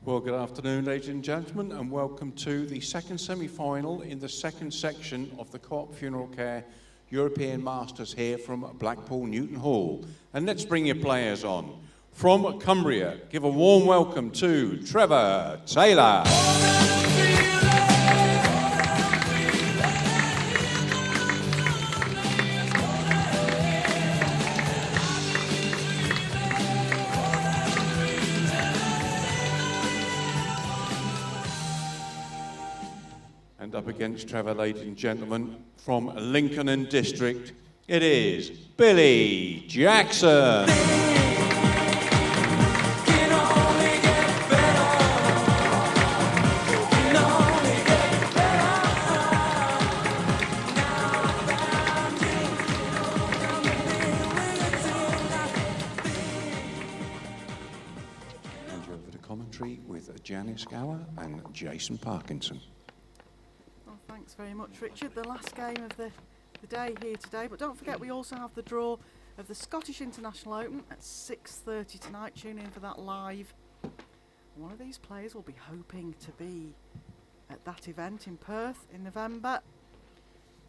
Well, good afternoon, ladies and gentlemen, and welcome to the second semi-final in the second section of the Co-op Funeralcare European Masters here from Blackpool Newton Hall. And let's bring your players on. From Cumbria, give a warm welcome to Trevor Taylor. And up against Trevor, ladies and gentlemen, from Lincoln and District, it is Billy Jackson. And over to commentary with Janice Gower and Jason Parkinson. Thanks very much, Richard. The last game of the day here today, but don't forget we also have the draw of the Scottish International Open at 6:30 tonight. Tune in for that live. One of these players will be hoping to be at that event in Perth in November.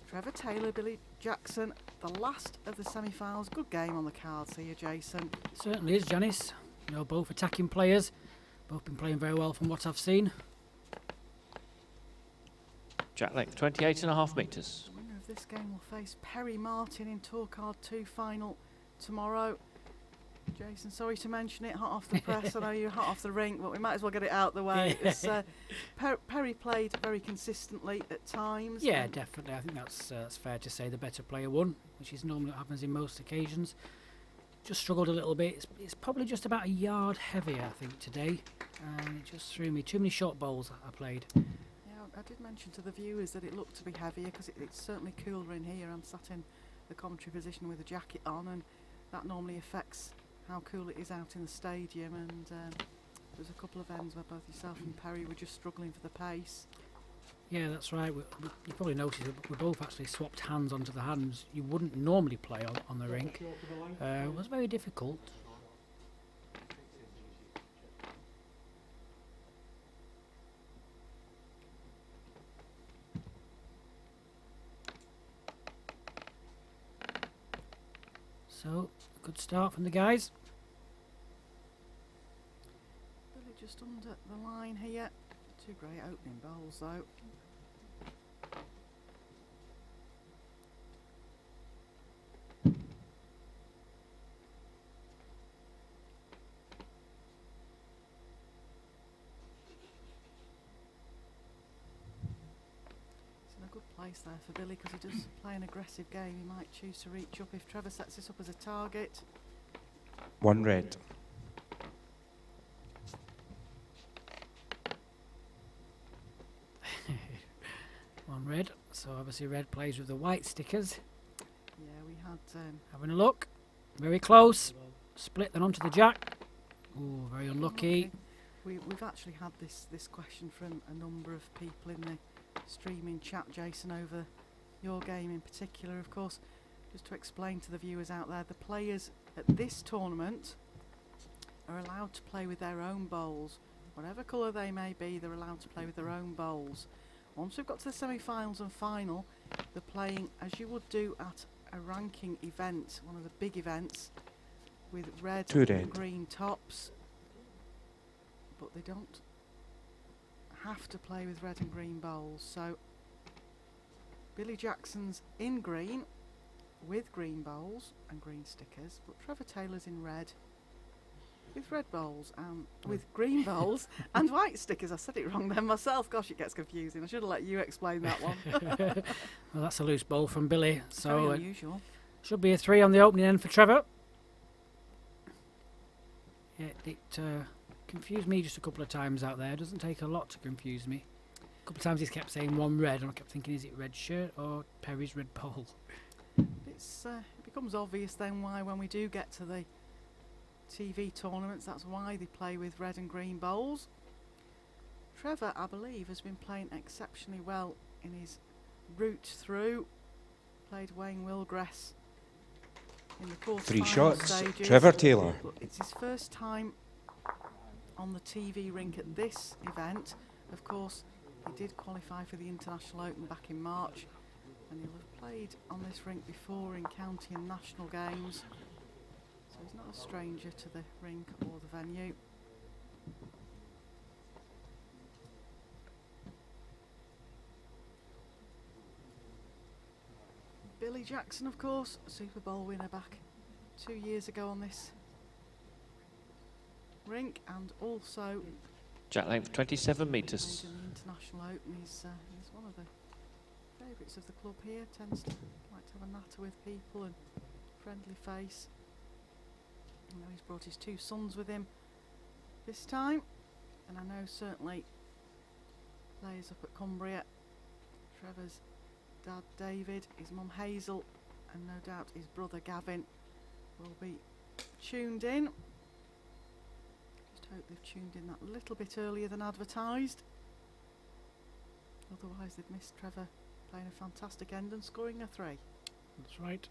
Trevor Taylor, Billy Jackson, the last of the semi-finals. Good game on the cards here, Jason. Certainly is, Janice. You know, both attacking players, both been playing very well from what I've seen. Jack length, 28.5 metres. The winner of this game will face Perry Martin in Tour Card 2 final tomorrow. Jason, sorry to mention it, hot off the press. I know you're hot off the rink, but we might as well get it out the way. Perry played very consistently at times. Yeah, definitely. I think that's fair to say. The better player won, which is normally what happens in most occasions. Just struggled a little bit. It's probably just about a yard heavier, I think, today. And it just threw me too many short bowls I played. I did mention to the viewers that it looked to be heavier because it's certainly cooler in here. I'm sat in the commentary position with a jacket on, and that normally affects how cool it is out in the stadium. And there's a couple of ends where both yourself and Perry were just struggling for the pace. Yeah, that's right. You probably noticed that we both actually swapped hands onto the hands you wouldn't normally play on the rink. It was very difficult. So, good start from the guys. Billy just under the line here. Two great opening bowls though. Place there for Billy because he does play an aggressive game. He might choose to reach up if Trevor sets this up as a target. One red. One red. So obviously red plays with the white stickers. Yeah, we had having a look. Very close. Split then onto the jack. Oh, very unlucky. We've actually had this question from a number of people in the streaming chat, Jason, over your game in particular. Of course, just to explain to the viewers out there, the players at this tournament are allowed to play with their own bowls. Whatever colour they may be, they're allowed to play with their own bowls. Once we've got to the semi-finals and final, they're playing as you would do at a ranking event, one of the big events, with red and green tops. But they don't have to play with red and green bowls. So Billy Jackson's in green with green bowls and green stickers, but Trevor Taylor's in red with red bowls and with green bowls and white stickers. I said it wrong then myself. Gosh, it gets confusing. I should have let you explain that one. Well, that's a loose bowl from Billy. So very unusual. Should be a 3 on the opening end for Trevor. Yeah, it confused me just a couple of times out there. It doesn't take a lot to confuse me. A couple of times he's kept saying one red, and I kept thinking, is it red shirt or Perry's red bowl? It becomes obvious then why, when we do get to the TV tournaments, that's why they play with red and green bowls. Trevor, I believe, has been playing exceptionally well in his route through. Played Wayne Wilgress in the quarter-final 3 shots. stages. Trevor Taylor. But it's his first time on the TV rink at this event. Of course, he did qualify for the International Open back in March, and he'll have played on this rink before in county and national games, so he's not a stranger to the rink or the venue. Billy Jackson, of course, Super Bowl winner back 2 years ago on this rink, and also Jack length 27 metres. in the International Open. He's one of the favourites of the club here, tends to like to have a natter with people and friendly face. I know he's brought his 2 sons with him this time, and I know certainly players up at Cumbria, Trevor's dad David, his mum Hazel, and no doubt his brother Gavin will be tuned in. Just hope they've tuned in that little bit earlier than advertised. Otherwise they've missed Trevor playing a fantastic end and scoring a 3. That's right.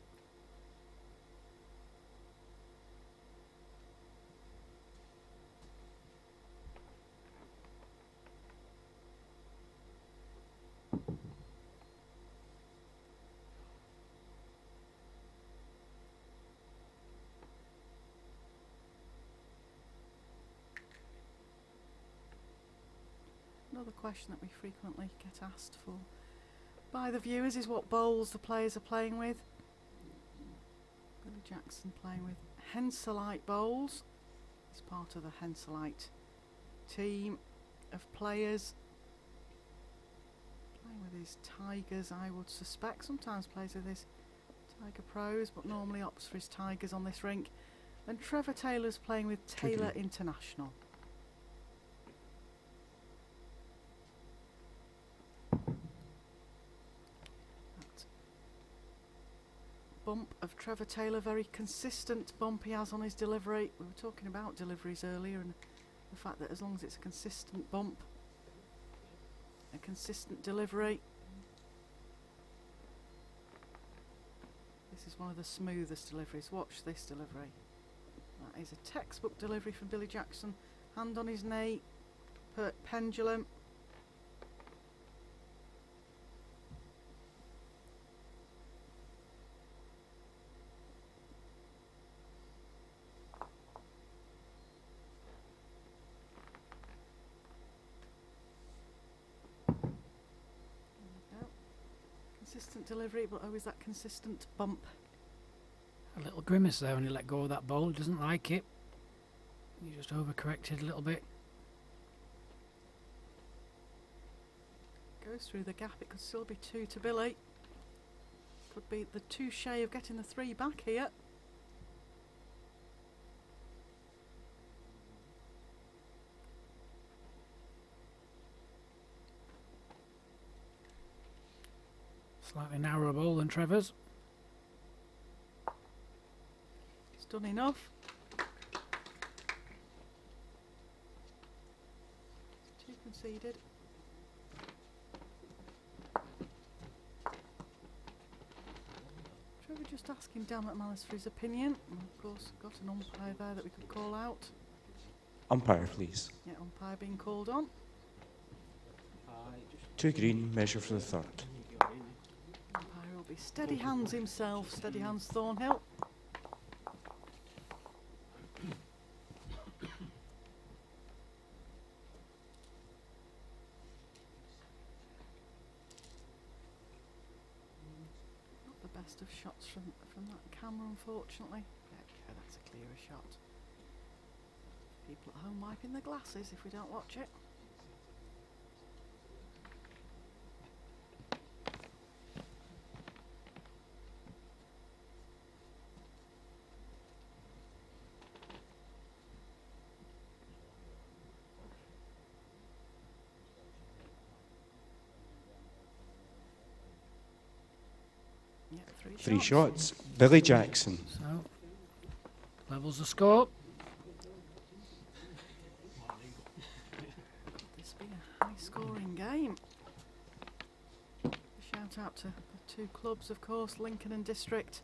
Another question that we frequently get asked for by the viewers is what bowls the players are playing with. Billy Jackson playing with Henselite bowls. He's part of the Henselite team of players. Playing with his Tigers, I would suspect. Sometimes plays with his Tiger Pros, but normally opts for his Tigers on this rink. And Trevor Taylor's playing with Taylor International. Bump of Trevor Taylor, very consistent bump he has on his delivery. We were talking about deliveries earlier and the fact that as long as it's a consistent bump, a consistent delivery, this is one of the smoothest deliveries. Watch this delivery. That is a textbook delivery from Billy Jackson. Hand on his knee, pendulum. Consistent delivery, but always that consistent bump. A little grimace there when he let go of that ball. He doesn't like it. He just overcorrected a little bit. Goes through the gap. It could still be 2 to Billy. Could be the 2 shy of getting the 3 back here. Slightly narrower ball than Trevor's. It's done enough. 2 conceded. Trevor just asking Dan McManus for his opinion. And of course, got an umpire there that we could call out. Umpire, please. Yeah, umpire being called on. 2 green, measure for the 3rd. Umpire will be steady hands himself, steady hands Thornhill. Not the best of shots from that camera, unfortunately. Yeah, that's a clearer shot. People at home wiping their glasses if we don't watch it. Yeah, 3 shots. Billy Jackson. So, levels the score. This being a high-scoring game. A shout out to the 2 clubs, of course, Lincoln and District.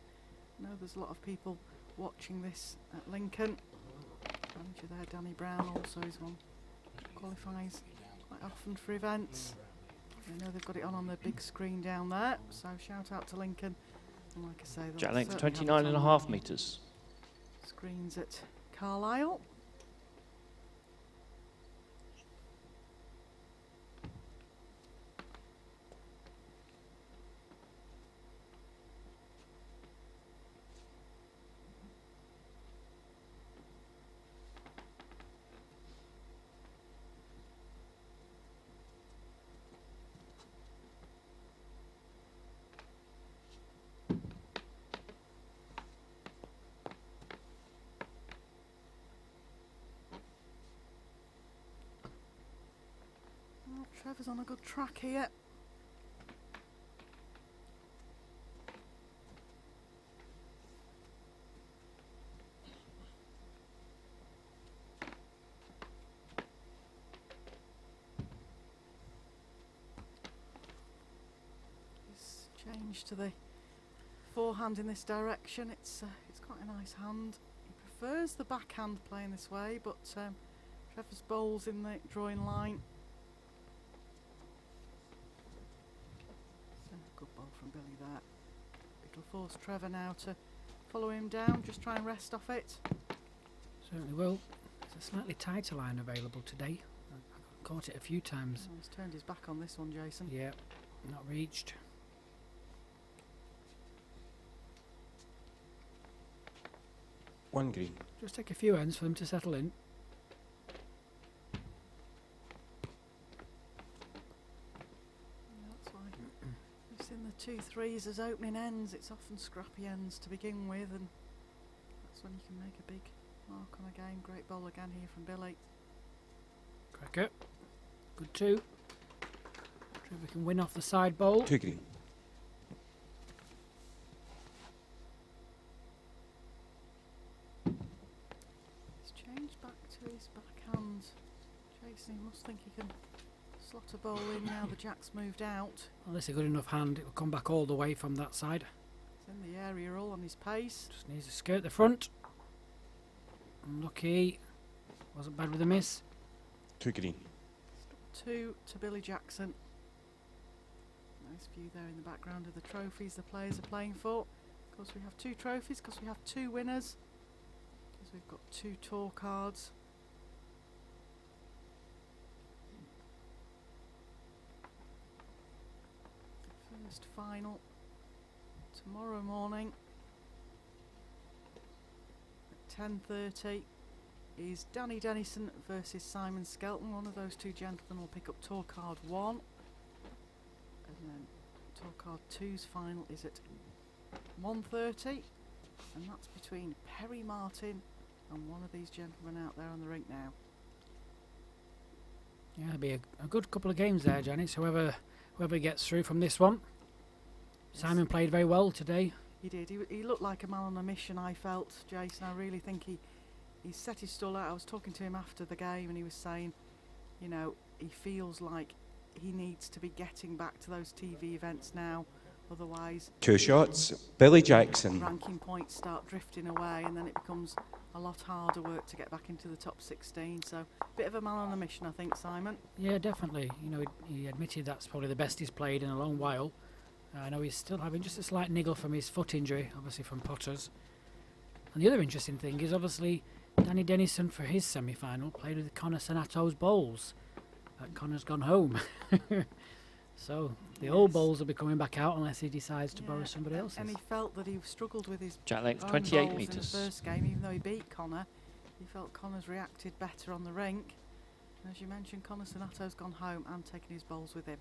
I know there's a lot of people watching this at Lincoln. Manager there, Danny Brown, also is one qualifies quite often for events. I know they've got it on the big screen down there, so shout out to Lincoln. And like I say, they'll Jack length certainly have it on 29.5 the metres. screens at Carlisle. Oh, Trevor's on a good track here. He's changed to the forehand in this direction. It's quite a nice hand. He prefers the backhand playing this way, but Trevor's bowls in the drawing line. So, good ball from Billy there. It'll force Trevor now to follow him down, just try and rest off it. Certainly will. There's a slightly tighter line available today. I caught it a few times. Oh, he's turned his back on this one, Jason. Yeah, not reached. One green. Just take a few ends for them to settle in. That's why we've seen the 2-3s as opening ends. It's often scrappy ends to begin with, and that's when you can make a big mark on a game. Great bowl again here from Billy. Cracker. Good two. Trevor can win off the side bowl. Two green. He's changed back to his backhand. Jason, he must think he can slot a bowl in now the jack's moved out. Well, this is a good enough hand. It will come back all the way from that side. He's in the area all on his pace. Just needs to skirt the front. Unlucky. Wasn't bad with a miss. Two green. 2 to Billy Jackson. Nice view there in the background of the trophies the players are playing for. Of course we have 2 trophies because we have 2 winners. Because we've got 2 tour cards. First final tomorrow morning at 10:30 is Danny Dennison versus Simon Skelton. One of those 2 gentlemen will pick up tour card 1, and then tour card 2's final is at 1:30, and that's between Perry Martin and one of these gentlemen out there on the rink now. Yeah, it'll be a good couple of games there, Janice. Whoever gets through from this one. Yes. Simon played very well today. He did. He looked like a man on a mission, I felt, Jason. I really think he set his stall out. I was talking to him after the game and he was saying, you know, he feels like he needs to be getting back to those TV events now. Otherwise, Two shots. Billy Jackson. ranking points start drifting away and then it becomes a lot harder work to get back into the top 16. So, bit of a man on a mission, I think, Simon. Yeah, definitely. You know, he admitted that's probably the best he's played in a long while. I know he's still having just a slight niggle from his foot injury, obviously from Potters. And the other interesting thing is obviously Danny Dennison for his semi-final played with Connor Sanato's bowls. Connor's gone home. So the old bowls will be coming back out unless he decides to borrow somebody else's. And he felt that he struggled with his Jack length own 28 bowls metres. in the first game, even though he beat Connor. He felt Connor's reacted better on the rink. And as you mentioned, Connor Sanato's gone home and taken his bowls with him.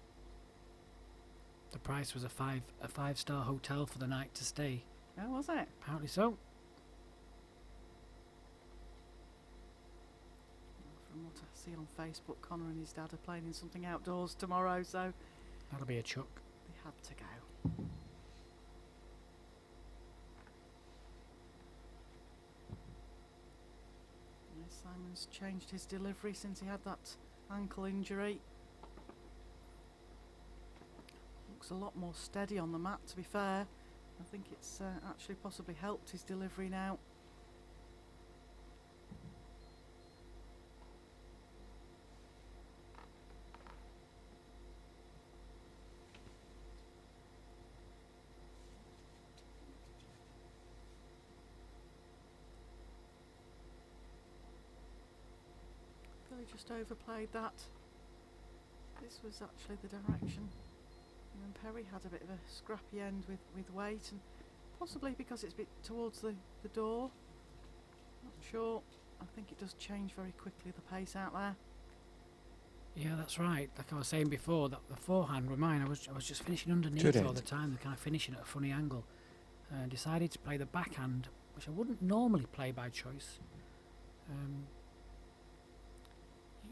The price was a five-star hotel for the night to stay. Oh, was it? Apparently so. From what I see on Facebook, Connor and his dad are playing in something outdoors tomorrow, so That'll be a chuck. they had to go. Yes, Simon's changed his delivery since he had that ankle injury. Looks a lot more steady on the mat, to be fair. I think it's actually possibly helped his delivery now. just overplayed that. This was actually the direction. And Perry had a bit of a scrappy end with weight, and possibly because it's a bit towards the door. Not sure. I think it does change very quickly, the pace out there. Yeah, that's right. Like I was saying before, that the forehand with mine, I was just finishing underneath Good all end. the time, the kind of finishing at a funny angle. Decided to play the backhand, which I wouldn't normally play by choice.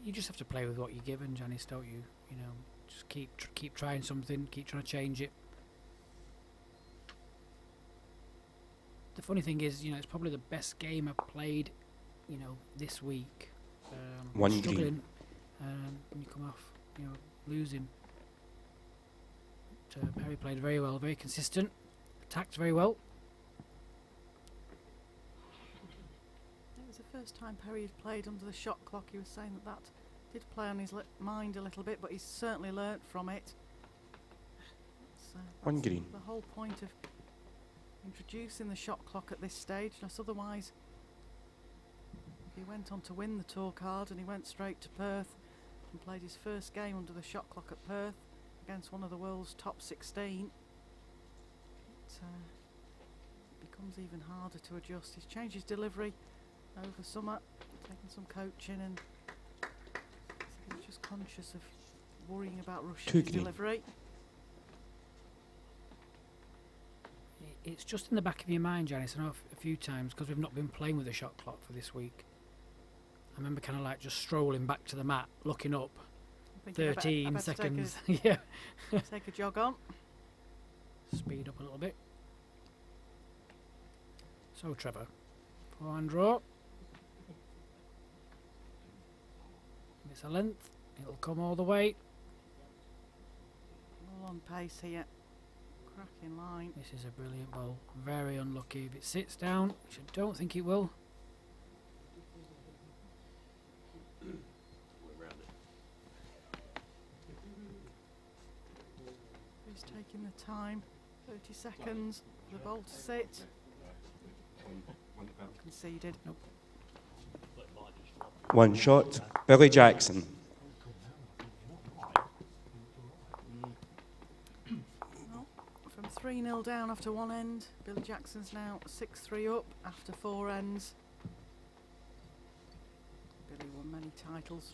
You just have to play with what you're given, Janice, don't you? You know, just keep trying something, keep trying to change it. The funny thing is, you know, it's probably the best game I've played, you know, this week. One green. Struggling when you come off, you know, losing. But, Perry played very well, very consistent, attacked very well. It was the first time Perry had played under the shot clock. He was saying that did play on his mind a little bit, but he's certainly learnt from it. One That's green. the whole point of introducing the shot clock at this stage. Because otherwise, if he went on to win the tour card and he went straight to Perth and played his first game under the shot clock at Perth against one of the world's top 16, it becomes even harder to adjust. He's changed his delivery over summer, taken some coaching, and he's just conscious of worrying about rushing Two his green. delivery. It's just in the back of your mind, Janice. I know a few times, because we've not been playing with the shot clock for this week. I remember kind of like just strolling back to the mat, looking up. I think I 13 better seconds. Yeah. Take a jog on. Speed up a little bit. So, Trevor, forehand draw. It's a length. It'll come all the way. All on pace here. Cracking line. This is a brilliant ball. Very unlucky if it sits down, which I don't think it will. He's taking the time. 30 seconds for the ball to sit. Conceded. One shot. Billy Jackson. From 3-0 down after one end, Billy Jackson's now 6-3 up after 4 ends. Billy won many titles.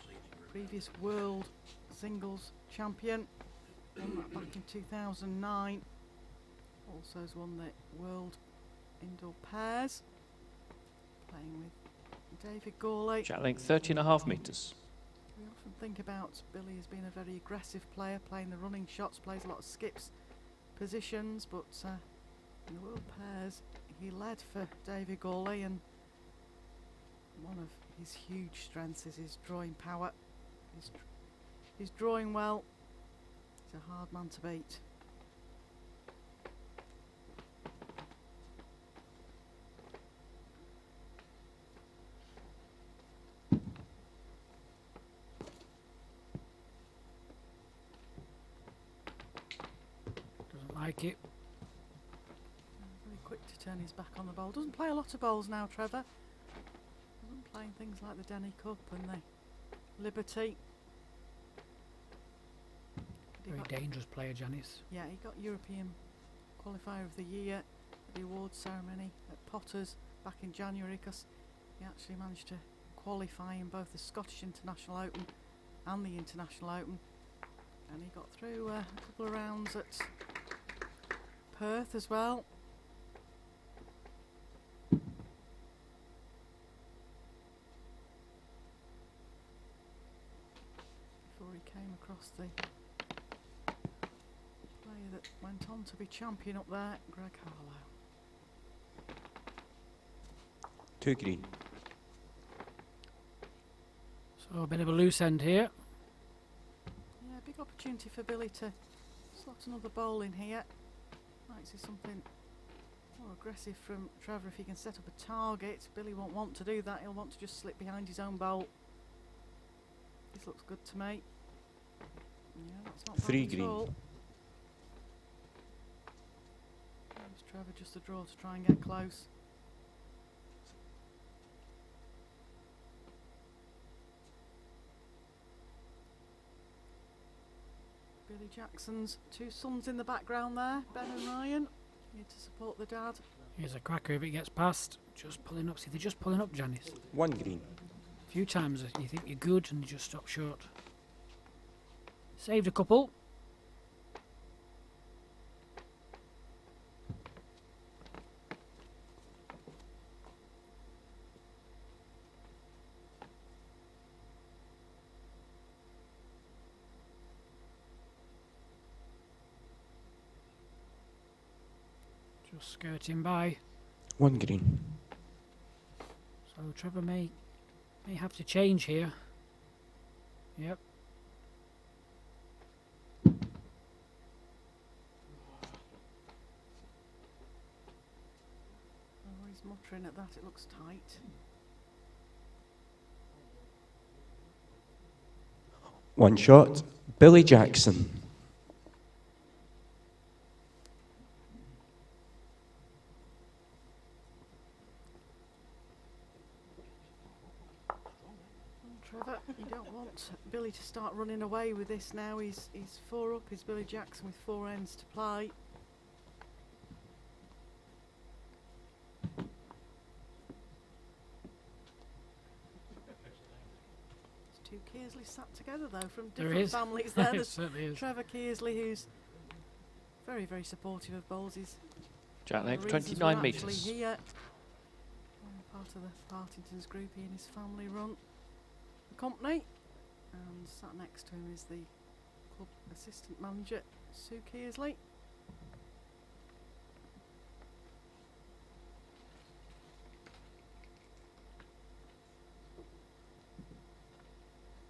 Previous world singles champion. Won that back in 2009. Also has won the world indoor pairs. Playing with David Gawley. Jack length 30.5 metres. We often think about Billy as being a very aggressive player, playing the running shots, plays a lot of skips, positions, but in the world pairs he led for David Gawley, and one of his huge strengths is his drawing power. He's drawing well. He's a hard man to beat. Doesn't like it. Very quick to turn his back on the bowl. Doesn't play a lot of bowls now, Trevor. Doesn't play things like the Denny Cup and the Liberty. He Very got- dangerous player, Janice. Yeah, he got European Qualifier of the Year at the awards ceremony at Potters back in January, because he actually managed to qualify in both the Scottish International Open and the International Open, and he got through a couple of rounds at Perth as well. Before he came across the player that went on to be champion up there, Greg Harlow. Two green. So a bit of a loose end here. Yeah, big opportunity for Billy to slot another bowl in here. Might see something more aggressive from Trevor if he can set up a target. Billy won't want to do that. He'll want to just slip behind his own bowl. This looks good to me. Yeah, that's not Three bad at green. all. There's Trevor just a draw to try and get close. Billy Jackson's two sons in the background there, Ben and Ryan, here to support the dad. Here's a cracker if it gets past. Just pulling up. See, they're just pulling up, Janice. 1 green. A few times you think you're good and you just stop short. Saved a couple. Just skirting by. 1 green. So Trevor may have to change here. Yep. Oh, he's muttering at that, it looks tight. 1 shot. Billy Jackson. Trevor, you don't want Billy to start running away with this now. He's 4 up. He's Billy Jackson with 4 ends to play. There's 2 Kearsley sat together though from There different is. families there. It There's certainly is. Trevor Kearsley, who's very, very supportive of bowls. He's Jack one of length, the reasons 29 we're actually metres. here. Part of the Partingtons group, he and his family run the company. And sat next to him is the club assistant manager, Sue Kearsley.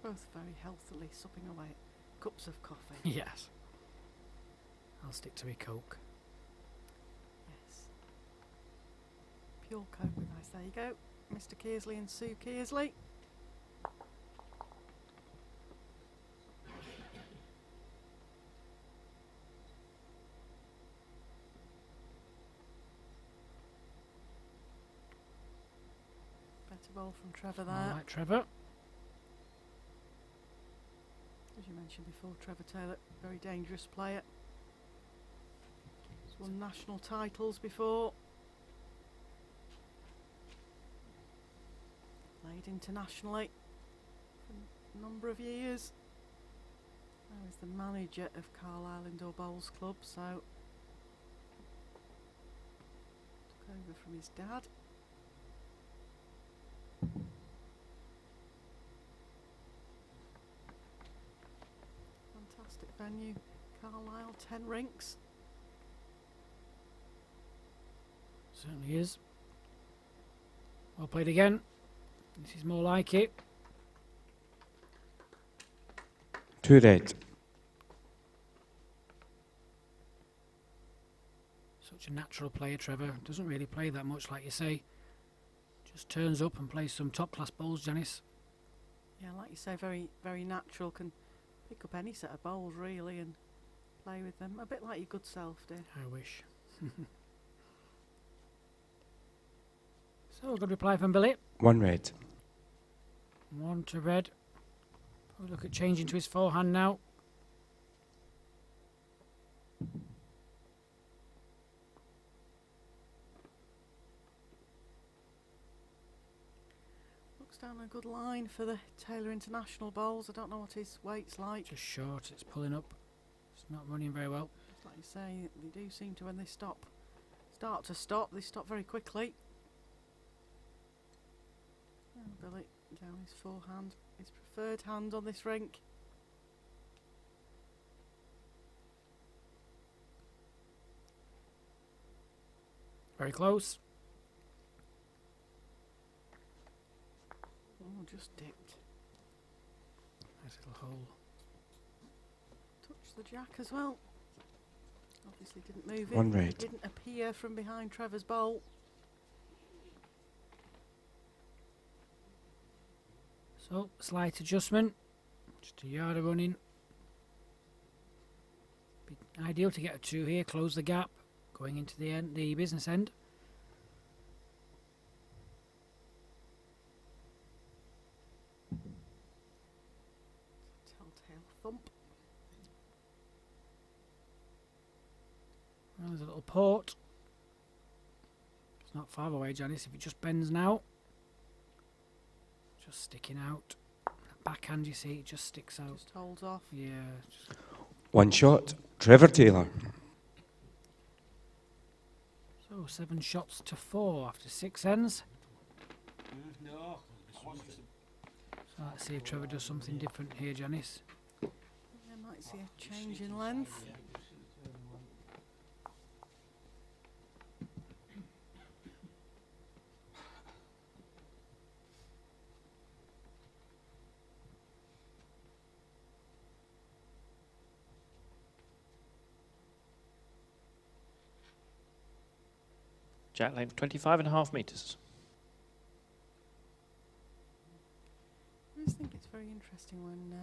Both very healthily supping away at cups of coffee. Yes. I'll stick to my Coke. Yes. Pure Coke with ice. There you go. Mr. Kearsley and Sue Kearsley. Better ball from Trevor there. All right, Trevor. As you mentioned before, Trevor Taylor, very dangerous player. He's won national titles before. Played internationally for a number of years. Now he's the manager of Carlisle Indoor Bowls Club, so took over from his dad. Fantastic venue, Carlisle, 10 rinks. Certainly is. Well played again. This is more like it. 2 red. Such a natural player, Trevor. Doesn't really play that much, like you say. Just turns up and plays some top-class bowls, Janice. Yeah, like you say, very, very natural. Can pick up any set of bowls really and play with them. A bit like your good self, dear. I wish. So, a good reply from Billy. 1 red. 1 to red. Probably look at changing to his forehand now. Looks down a good line for the Taylor International bowls. I don't know what his weight's like. Just short, it's pulling up. It's not running very well. Just like you say, they do seem to, when they start to stop, they stop very quickly. Oh, Billy down his forehand, his preferred hand on this rink. Very close. Oh, just dipped. Nice little hole. Touched the jack as well. Obviously didn't move it. 1 red. Didn't appear from behind Trevor's bowl. So, slight adjustment. Just a yard of running. Be ideal to get a 2 here, close the gap. Going into the end, the business end. Telltale thump. There's a little port. It's not far away, Janice. If it just bends now. Just sticking out. That backhand, you see, it just sticks out. Just holds off. Yeah. 1 shot, Trevor Taylor. So 7 shots to 4 after 6 ends. So let's see if Trevor does something different here, Janice. Yeah, might see a change in length. Jack length 25.5 metres. I just think it's very interesting when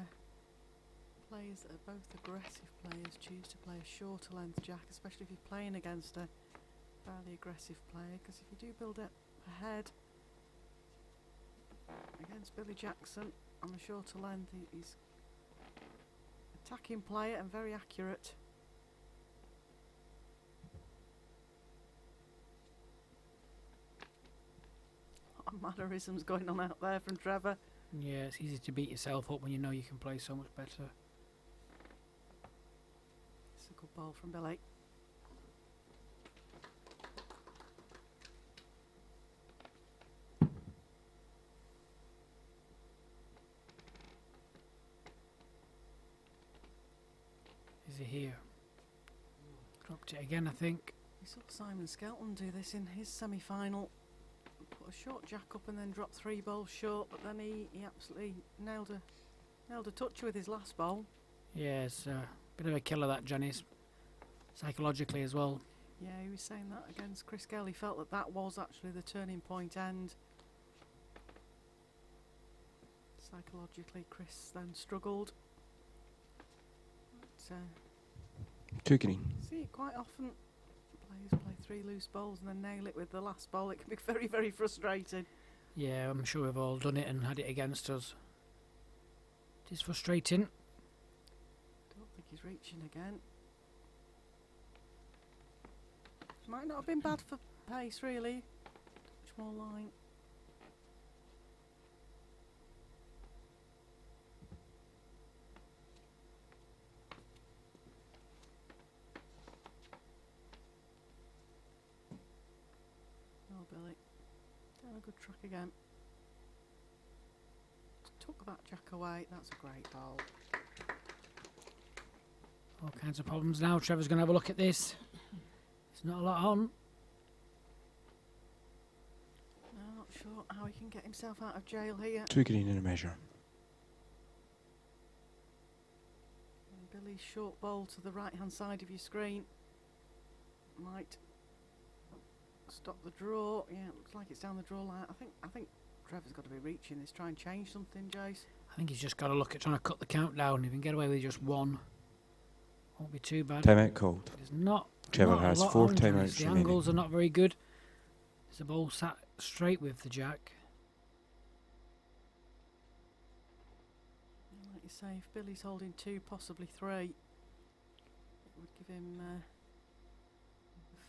players that are both aggressive players choose to play a shorter length jack, especially if you're playing against a fairly aggressive player, because if you do build up ahead against Billy Jackson on a shorter length, he's attacking player and very accurate. Mannerisms going on out there from Trevor. Yeah, it's easy to beat yourself up when you know you can play so much better. It's a good ball from Billy. Is he here? Dropped it again, I think. We saw Simon Skelton do this in his semi-final. Put a short jack up and then drop 3 balls short, but then he absolutely nailed a touch with his last bowl. Yeah, it's a bit of a killer, that, Janice. Psychologically as well. Yeah, he was saying that against Chris Gale. He felt that that was actually the turning point end. Psychologically, Chris then struggled. But, 2 green. see it quite often. Players play 3 loose bowls and then nail it with the last bowl. It can be very, very frustrating. Yeah, I'm sure we've all done it and had it against us. It is frustrating. Don't think he's reaching again. Might not have been bad for pace, really. Much more line. Oh, Billy. Down a good track again. Took that jack away. That's a great ball. All kinds of problems now. Trevor's going to have a look at this. There's not a lot on. No, not sure how he can get himself out of jail here. 2 green in a measure. And Billy's short bowl to the right hand side of your screen might stop the draw. Yeah, it looks like it's down the draw line. I think Trevor's got to be reaching this. Try and change something, Jace. I think he's just got to look at trying to cut the count down. If he can get away with just 1, won't be too bad. Timeout called. There's not. Trevor not a has lot 4 on, timeouts The remaining. angles are not very good. There's a ball sat straight with the jack. And like you say, if Billy's holding 2, possibly 3, it would give him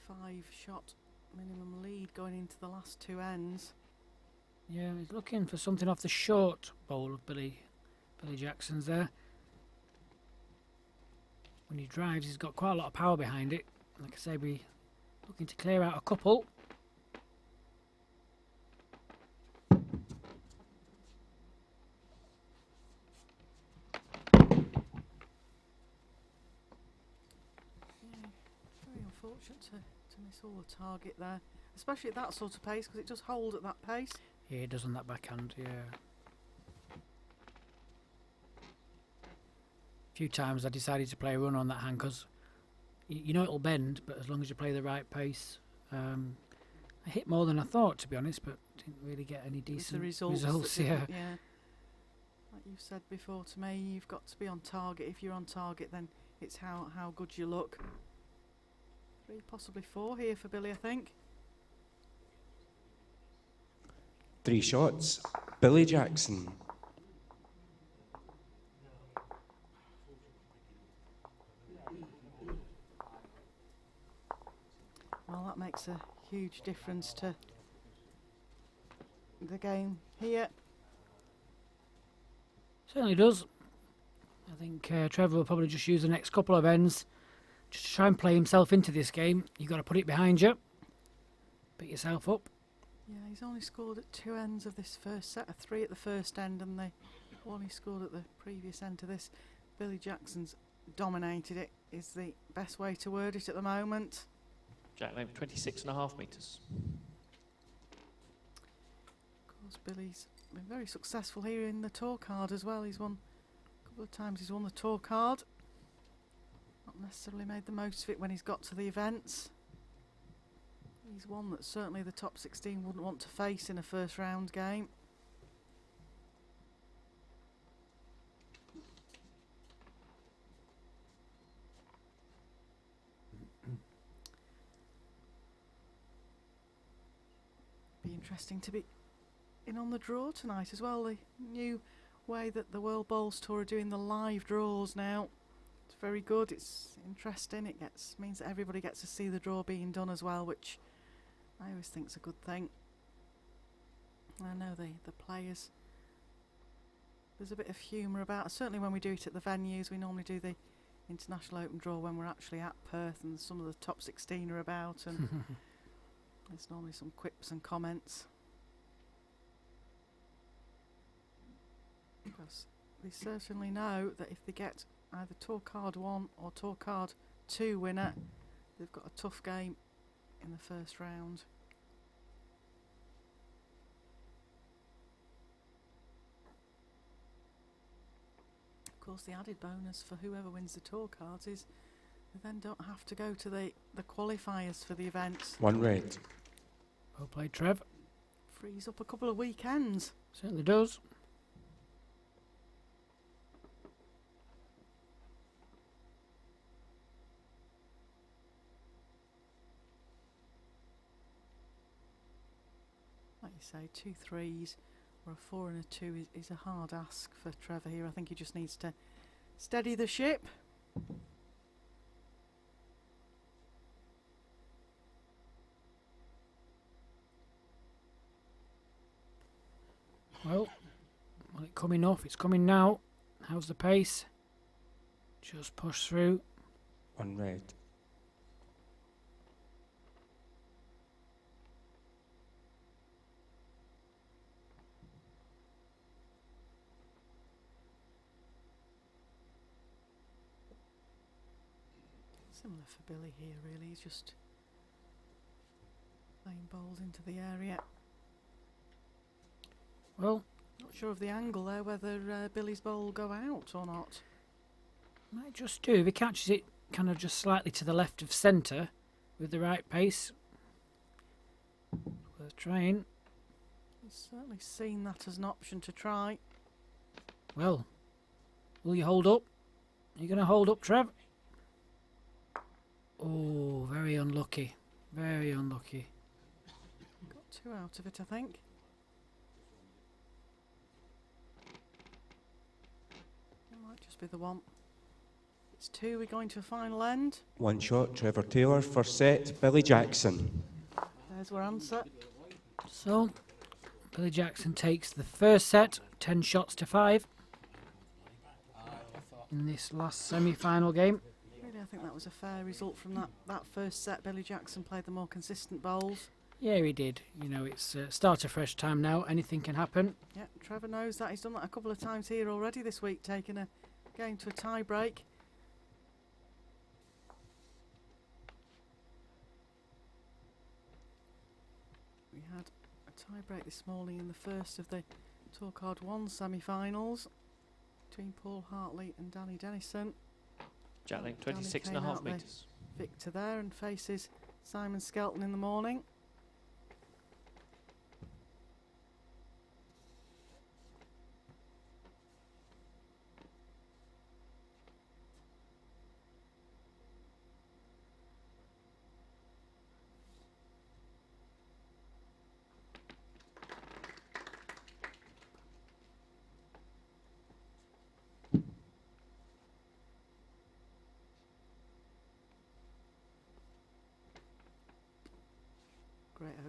a 5-shot minimum lead going into the last 2 ends. Yeah, he's looking for something off the short bowl of Billy Jackson's there. When he drives, he's got quite a lot of power behind it. Like I say, we're looking to clear out a couple. Yeah, very unfortunate to miss all the target there, especially at that sort of pace, because it does hold at that pace. Yeah, he does on that backhand, yeah. A few times I decided to play a run on that hand because you know it'll bend, but as long as you play the right pace. I hit more than I thought, to be honest, but didn't really get any With the decent results, results. that Yeah. yeah. Like you've said before to me, you've got to be on target. If you're on target, then it's how good you look. 3, possibly 4 here for Billy, I think. 3 shots, Billy Jackson. Well, that makes a huge difference to the game here. Certainly does. I think Trevor will probably just use the next couple of ends just to try and play himself into this game. You've got to put it behind you. Pick yourself up. Yeah, he's only scored at 2 ends of this first set, a 3 at the first end, and the one he scored at the previous end to this. Billy Jackson's dominated it, is the best way to word it at the moment. Jack length 26.5 metres. Of course, Billy's been very successful here in the tour card as well. He's won a couple of times, he's won the tour card. Not necessarily made the most of it when he's got to the events. He's one that certainly the top 16 wouldn't want to face in a first round game. Be interesting to be in on the draw tonight as well. The new way that the World Bowls Tour are doing the live draws now. It's very good, it's interesting, it means that everybody gets to see the draw being done as well, which I always think is a good thing. I know the players, there's a bit of humour about, certainly when we do it at the venues. We normally do the International Open draw when we're actually at Perth and some of the top 16 are about, and there's normally some quips and comments. Because they certainly know that if they get either Tour Card 1 or Tour Card 2 winner, they've got a tough game in the first round. Of course, the added bonus for whoever wins the tour cards is they then don't have to go to the qualifiers for the events. 1 red. Well played, Trev. Frees up a couple of weekends. Certainly does. Like you say, 2 3s or a 4 and a 2 is a hard ask for Trevor here. I think he just needs to steady the ship. Well, it coming off? It's coming now. How's the pace? Just push through. 1 red. Similar for Billy here, really. He's just playing balls into the area. Well, Not sure of the angle there, whether Billy's bowl will go out or not. might just do. If he catches it kind of just slightly to the left of centre with the right pace. Worth trying. He's certainly seen that as an option to try. Well, will you hold up? Are you going to hold up, Trev? Oh, very unlucky. Very unlucky. Got 2 out of it, I think. It might just be the one. It's 2, we're going to a final end. 1 shot, Trevor Taylor. First set, Billy Jackson. There's our answer. So, Billy Jackson takes the first set, 10 shots to 5. In this last semi-final game. Really, I think that was a fair result from that first set. Billy Jackson played the more consistent bowls. Yeah, he did. You know, it's start a fresh time now. Anything can happen. Yeah, Trevor knows that. He's done that a couple of times here already this week, taking a game to a tie break. We had a tie break this morning in the first of the Tour Card 1 semi-finals between Paul Hartley and Danny Dennison. Jack length Danny came 26.5 out the metres. victor there and faces Simon Skelton in the morning.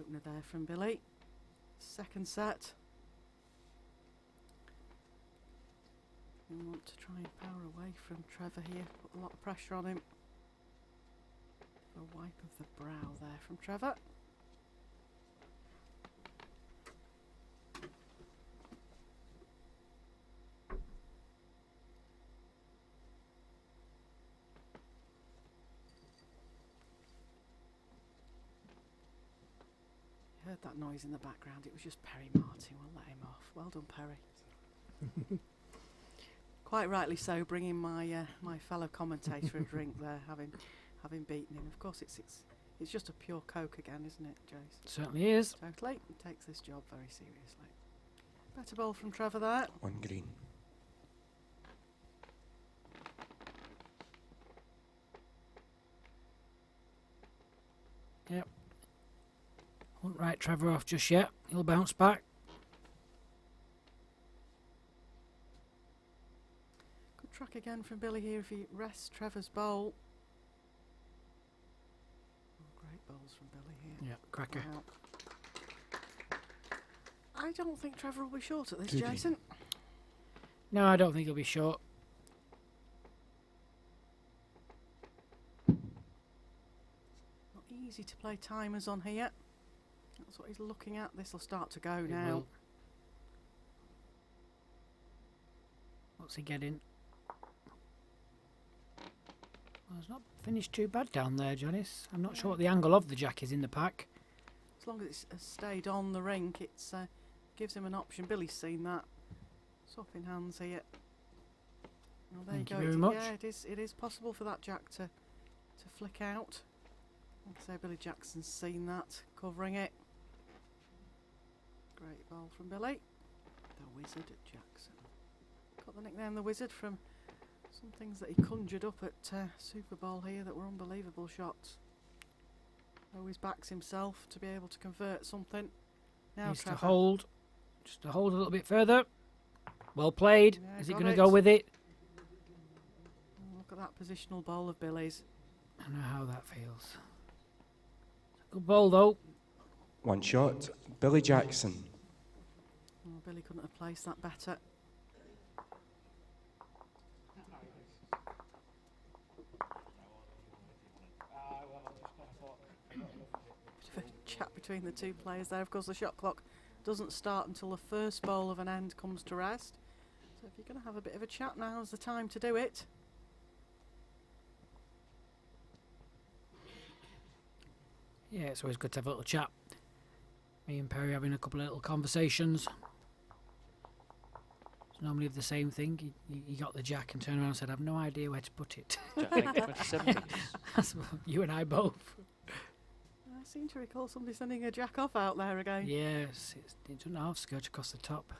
opener there from Billy. Second set. We want to try and power away from Trevor here. Put a lot of pressure on him. A wipe of the brow there from Trevor. You heard that noise in the background. It was just Perry Martin. We'll let him off. Well done, Perry. Quite rightly so, bringing my my fellow commentator a drink there, having beaten him. Of course, it's just a pure Coke again, isn't it, Jace? Certainly is. Totally. He takes this job very seriously. Better ball from Trevor there. On green. Yep. Won't write Trevor off just yet. He'll bounce back. Good track again from Billy here if he rests Trevor's bowl. Oh, great bowls from Billy here. Yeah, cracker. Wow. I don't think Trevor will be short at this, Two green. Jason. No, I don't think he'll be short. Not easy to play timers on here. That's what he's looking at. This will start to go He now. will. What's he getting? Well, it's not finished too bad down there, Janice. I'm not sure what the angle of the jack is in the pack. As long as it's stayed on the rink, it gives him an option. Billy's seen that. Swapping hands here. Well, there Thank you you go. very much. Yeah, it is possible for that jack to flick out. Like I say, Billy Jackson's seen that, covering it. Great ball from Billy. The Wizard Jackson. Got the nickname The Wizard from some things that he conjured up at Super Bowl here that were unbelievable shots. Always backs himself to be able to convert something. Now Needs to Trevor. hold. Just to hold a little bit further. Well played. Yeah, Is he got going to it. go with it? Oh, look at that positional bowl of Billy's. I know how that feels. Good ball though. One shot. Billy Jackson. Oh, Billy couldn't have placed that better. Bit of a chat between the two players there. Of course, the shot clock doesn't start until the first bowl of an end comes to rest. So if you're going to have a bit of a chat, now's the time to do it. Yeah, it's always good to have a little chat. Me and Perry having a couple of little conversations. It's normally the same thing. He got the jack and turned around and said, "I've no idea where to put it." Jack link 27 metres. That's what you and I both. I seem to recall somebody sending a jack off out there again. Yes, it doesn't half skirt across the top.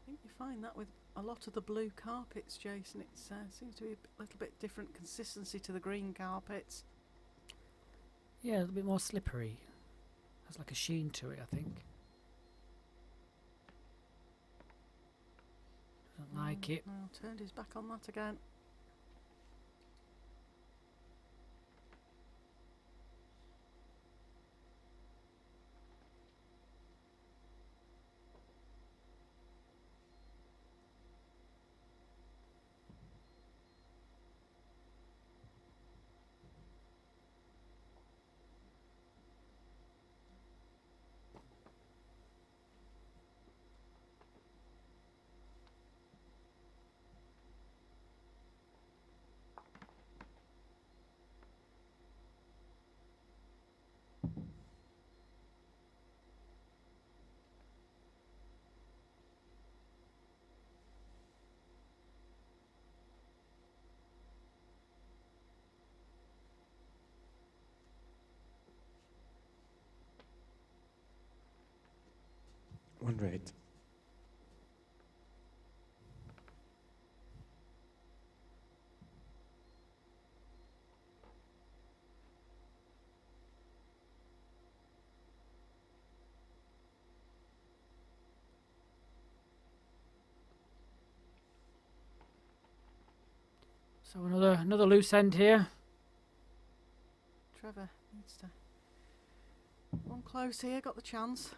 I think you find that with a lot of the blue carpets, Jason. It seems to be a little bit different consistency to the green carpets. Yeah, a little bit more slippery. Has like a sheen to it, I think. Doesn't like it. Well, turned his back on that again. One red. So another loose end here. Trevor needs to one close here, got the chance.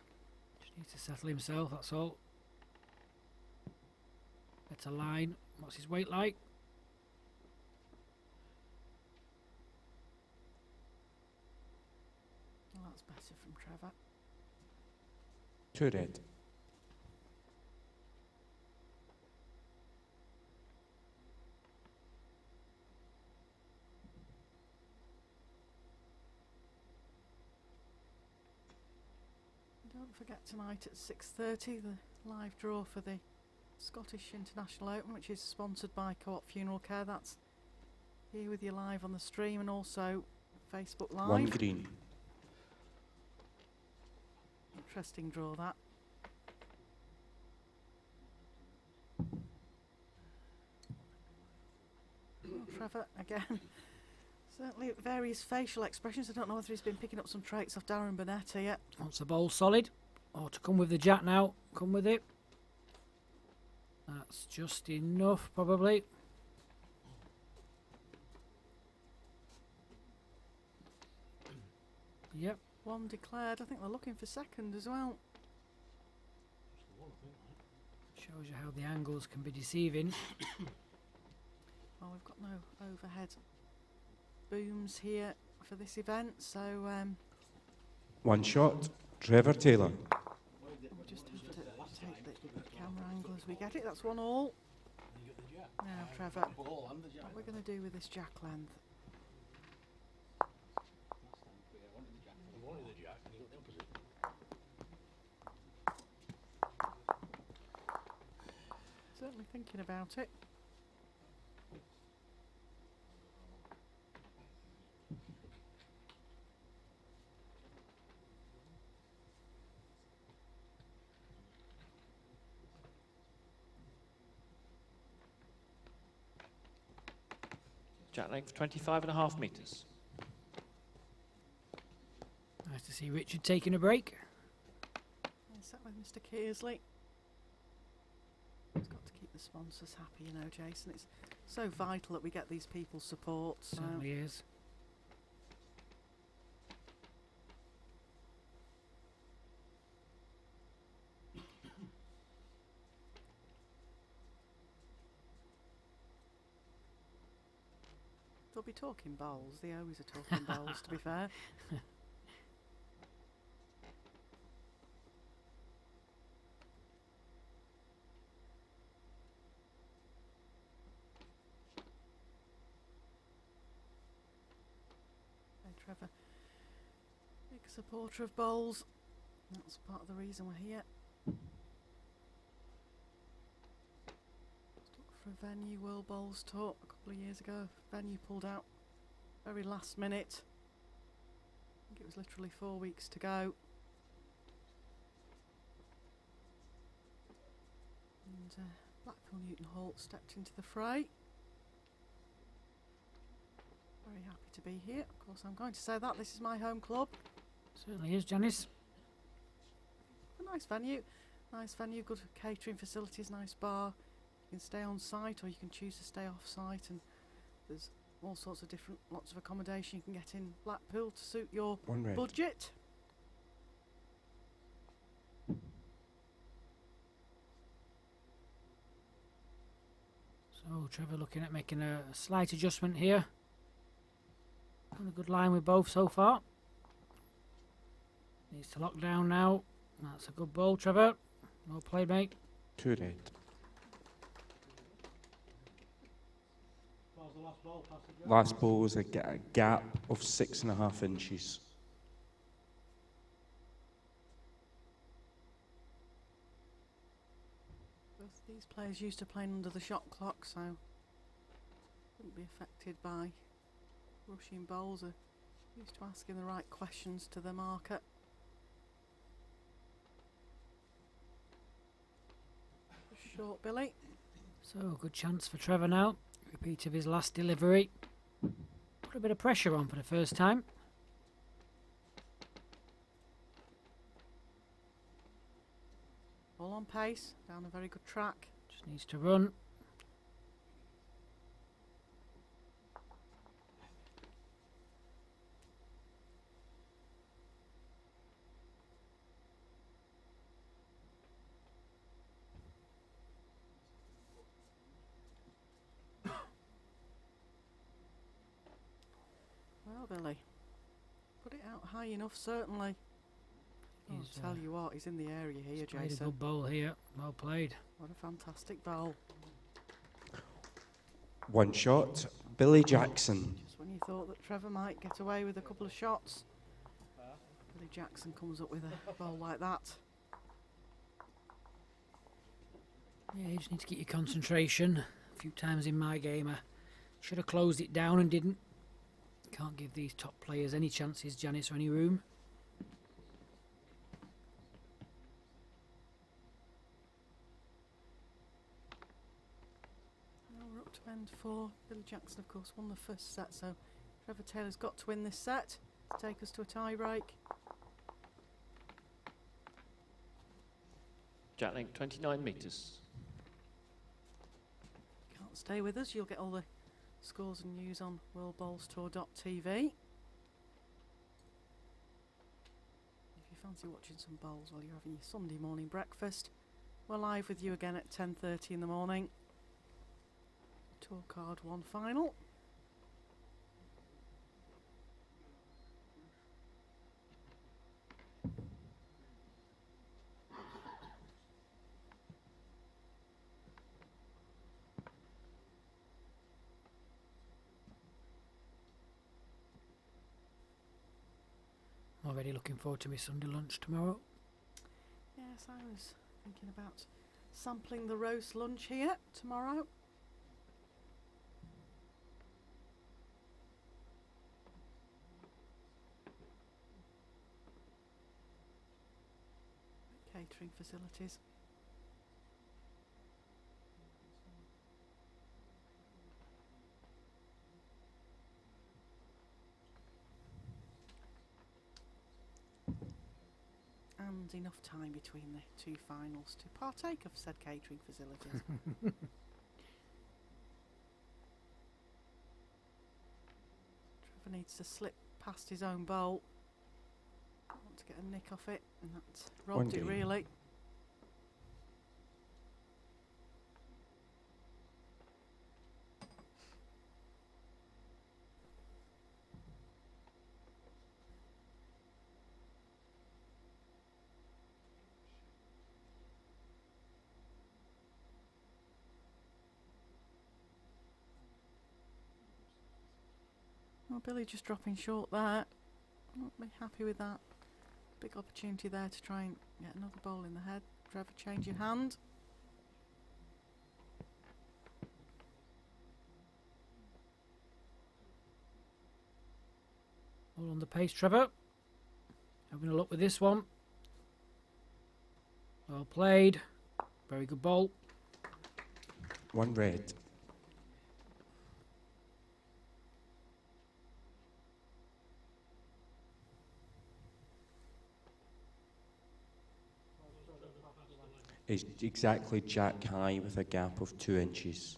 Just needs to settle himself, that's all. Better line. What's his weight like? Well, that's better from Trevor. 2 red. Don't forget tonight at 6:30 the live draw for the Scottish International Open, which is sponsored by Co-op Funeralcare. That's here with you live on the stream and also Facebook Live. 1 green. Interesting draw that. Well, Trevor again. Certainly various facial expressions. I don't know whether he's been picking up some traits off Darren Burnett yet. Wants the ball solid. Or to come with the jack now. Come with it. That's just enough, probably. Yep. One declared. I think they're looking for second as well. Shows you how the angles can be deceiving. Well, we've got no overhead booms here for this event, so 1 shot. Trevor Taylor. we'll just have to take the camera angle as we get it. That's 1-all. Now, Trevor, what we're going to do with this jack length. Certainly thinking about it. Jack length 25.5 metres. Nice to see Richard taking a break. Sat with Mr. Kearsley. It's got to keep the sponsors happy, you know, Jason. It's so vital that we get these people's support. So. Certainly is. They'll be talking bowls. They always are talking bowls, to be fair. Hey, Trevor. Big supporter of bowls. That's part of the reason we're here. For a venue, World Bowls Tour a couple of years ago. Venue pulled out very last minute. I think it was literally 4 weeks to go. And Blackpool Newton Hall stepped into the fray. Very happy to be here. Of course, I'm going to say that this is my home club. Certainly is, Janice. A nice venue. Nice venue, good catering facilities, nice bar. You can stay on site or you can choose to stay off site, and there's all sorts of different lots of accommodation you can get in Blackpool to suit your 1 red. budget. So Trevor looking at making a slight adjustment here. On a good line with both so far. Needs to lock down now. That's a good ball, Trevor. No play, mate. 2 red. Last ball was a gap of 6.5 inches. Both these players used to playing under the shot clock, so wouldn't be affected by rushing bowls. Are used to asking the right questions to the marker. Short Billy. So good chance for Trevor now. Repeat of his last delivery. Put a bit of pressure on for the first time. All on pace, down a very good track. Just needs to run. Oh, Billy. Put it out high enough, certainly. Oh, He's, I'll tell you what, he's in the area here, He's played a Jason. good bowl here. Well played. What a fantastic bowl. One shot, Billy Jackson. Just when you thought that Trevor might get away with a couple of shots, Billy Jackson comes up with a bowl like that. Yeah, you just need to get your concentration. A few times in my game, I should have closed it down and didn't. Can't give these top players any chances, Janice, or any room. Now we're up to end 4. Billy Jackson, of course, won the first set, so Trevor Taylor's got to win this set to take us to a tie break. Jack length 29 metres. Can't stay with us, you'll get all the scores and news on worldbowlstour.tv. If you fancy watching some bowls while you're having your Sunday morning breakfast, we're live with you again at 10:30 in the morning. Tour Card 1 final. Already looking forward to my Sunday lunch tomorrow. Yes, I was thinking about sampling the roast lunch here tomorrow. Catering facilities. And enough time between the two finals to partake of said catering facilities. Trevor needs to slip past his own bowl. I want to get a nick off it, and that robbed it really. Well, Billy just dropping short there. Won't be happy with that. Big opportunity there to try and get another bowl in the head. Trevor, change your hand. All on the pace, Trevor. Having a look with this one. Well played. Very good bowl. One red. It's exactly jack high with a gap of 2 inches.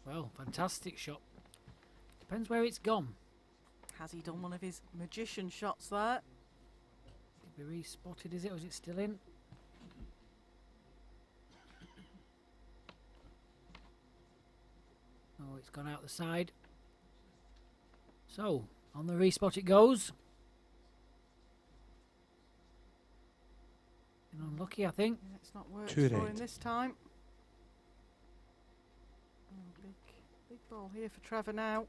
Well, fantastic shot. Depends where it's gone. Has he done one of his magician shots there? Did we re-spotted, is it, or is it still in? Oh, it's gone out the side. So, on the respot it goes. Been unlucky, I think. Yeah, it's not worked Too for red. him this time. Oh, big ball here for Trevor now.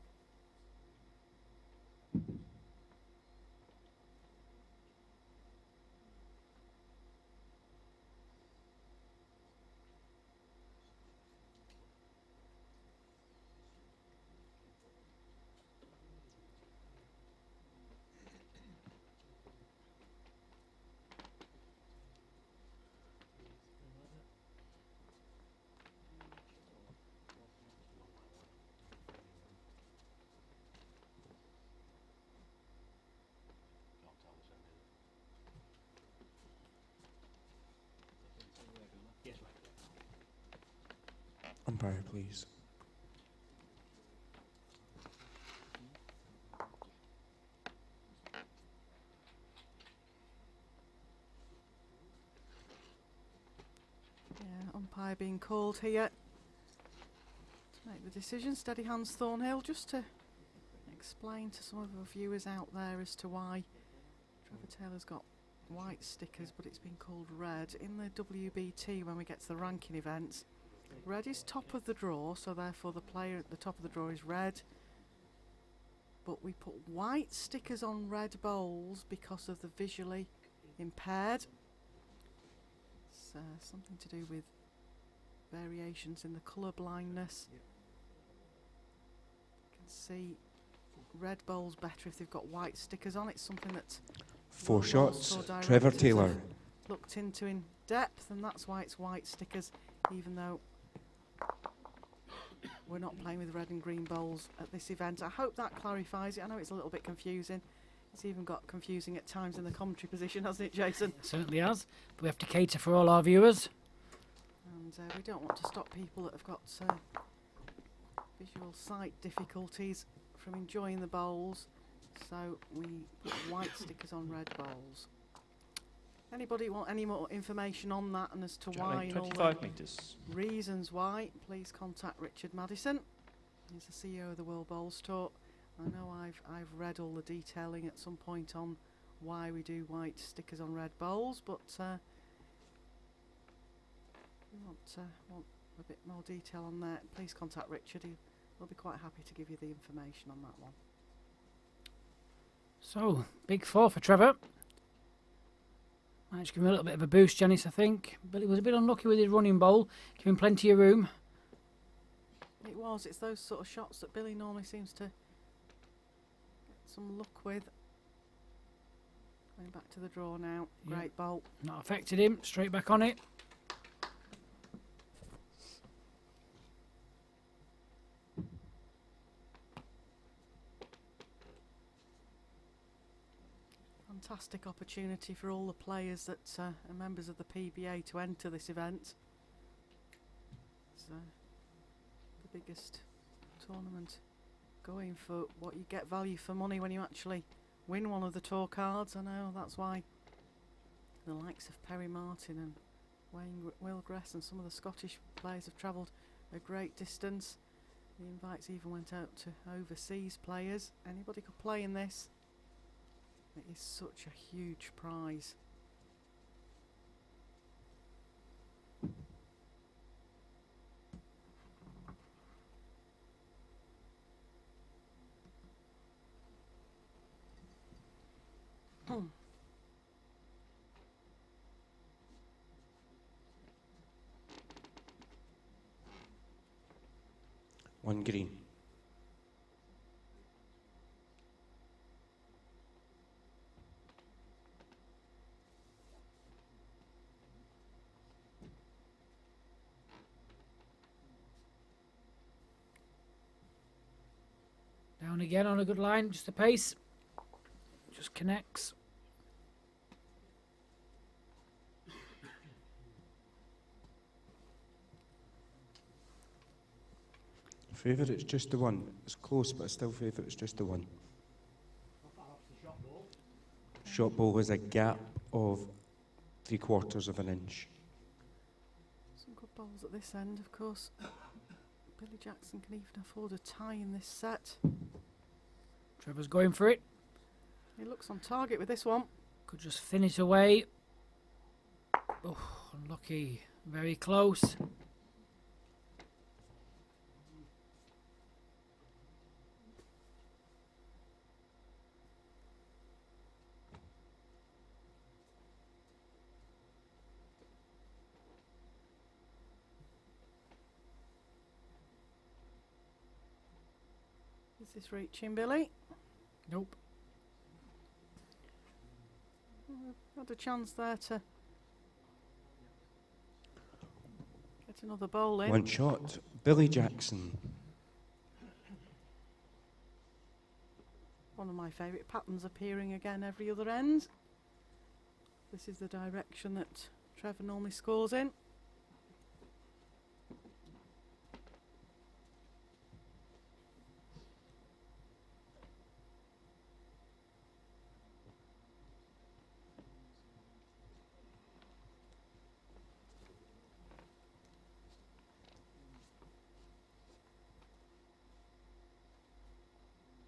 Umpire, please. umpire being called here to make the decision. Steady hands, Thornhill, just to explain to some of our viewers out there as to why Trevor Taylor's got white stickers but it's been called red. In the WBT, when we get to the ranking events, red is top of the draw, so therefore the player at the top of the draw is red. But we put white stickers on red bowls because of the visually impaired. It's something to do with variations in the colour blindness. You can see red bowls better if they've got white stickers on. It's something that 4 shots, Tour Trevor directors Taylor. have looked into in depth, and that's why it's white stickers, even though we're not playing with red and green bowls at this event. I hope that clarifies it. I know it's a little bit confusing. It's even got confusing at times in the commentary position, hasn't it, Jason? It certainly has. But we have to cater for all our viewers. And we don't want to stop people that have got visual sight difficulties from enjoying the bowls. So we put white stickers on red bowls. Anybody want any more information on that and as to why and all 25 the metres. reasons why, please contact Richard Maddison. He's the CEO of the World Bowls Tour. I know I've read all the detailing at some point on why we do white stickers on red bowls, but if you want a bit more detail on that, please contact Richard. He'll be quite happy to give you the information on that one. So, big 4 for Trevor. Managed to give him a little bit of a boost, Janice, I think. But he was a bit unlucky with his running bowl. Give him plenty of room. It was. It's those sort of shots that Billy normally seems to get some luck with. Going back to the draw now. Yeah. Great bowl. Not affected him. Straight back on it. Fantastic opportunity for all the players that are members of the PBA to enter this event. It's the biggest tournament going for what you get value for money when you actually win one of the tour cards. I know that's why the likes of Perry Martin and Wayne Wilgress and some of the Scottish players have travelled a great distance. The invites even went out to overseas players. Anybody could play in this. It is such a huge prize. One green. Down again on a good line, just a pace. Just connects. Favourite, it's just the one. It's close, but I still favourite, it's just the one. Shot ball has a gap of 3/4 of an inch. Some good bowls at this end, of course. Billy Jackson can even afford a tie in this set. Trevor's going for it. He looks on target with this one. Could just finish away. Oh, unlucky. Very close. Is this reaching, Billy? Nope. Had a chance there to get another bowl in. One shot, Billy Jackson. One of my favourite patterns appearing again every other end. This is the direction that Trevor normally scores in.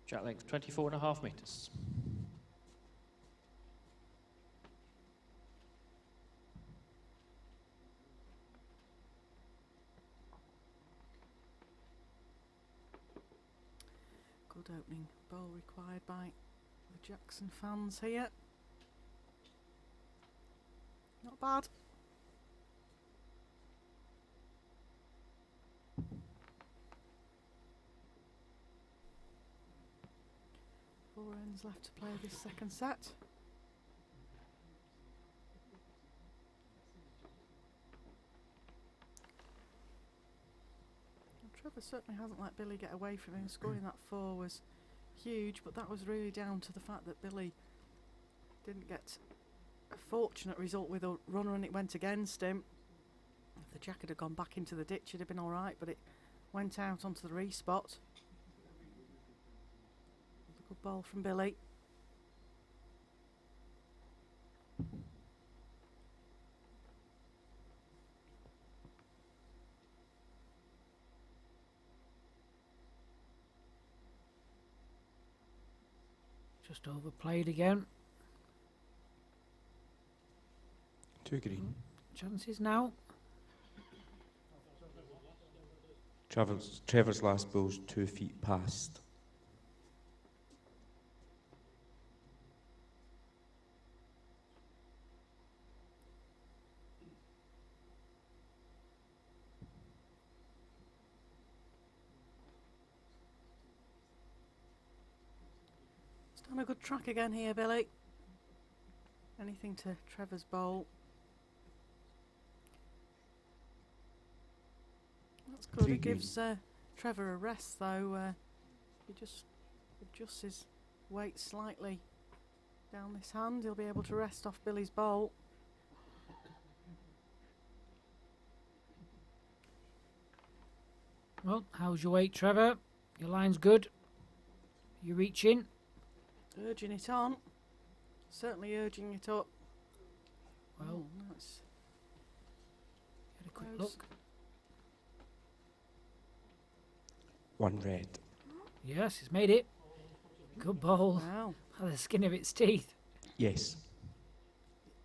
Jack length 24.5 metres. Good opening bowl required by the Jackson fans here. Not bad. Four ends left to play this second set. Well, Trevor certainly hasn't let Billy get away from him. Scoring that four was huge, but that was really down to the fact that Billy didn't get a fortunate result with a runner and it went against him. If the jack had gone back into the ditch, it'd have been alright, but it went out onto the respot. A good ball from Billy. Just overplayed again. 2 green. Chances now. Trevor's last ball's 2 feet past. It's done a good track again here, Billy. Anything to Trevor's bowl. That's good. 3 It gives Trevor a rest, though. He just adjusts his weight slightly down this hand. He'll be able to rest off Billy's bowl. Well, how's your weight, Trevor? Your line's good. You reaching? Urging it on. Certainly urging it up. Well, That's get a quick close. look. 1 red. Yes, it's made it. Good ball. Wow. By the skin of its teeth. Yes.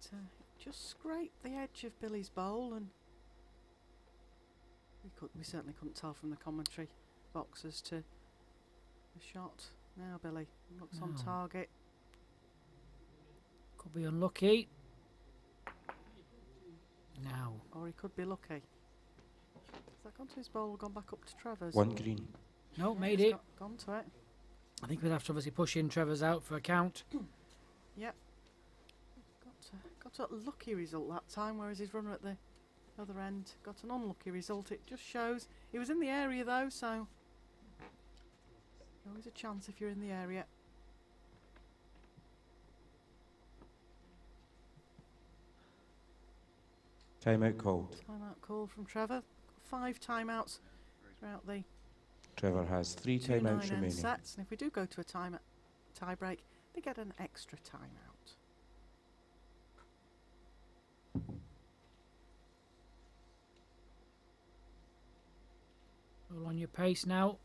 It just scraped the edge of Billy's bowl, and we certainly couldn't tell from the commentary box as to the shot. Now Billy looks on No. target. Could be unlucky. Now. Or he could be lucky. Has that gone to his bowl or gone back up to Trevor's? 1 green. No, Yeah, made it's it. Gone to it. I think we'll have to obviously push in Trevor's out for a count. Yep. Got a lucky result that time, whereas his runner at the other end got an unlucky result. It just shows he was in the area though, so always a chance if you're in the area. Timeout called. Timeout call from Trevor. 5 timeouts throughout the Trevor has 3 two timeouts 9-end remaining. sets, and if we do go to a tie break, they get an extra timeout. All on your pace now.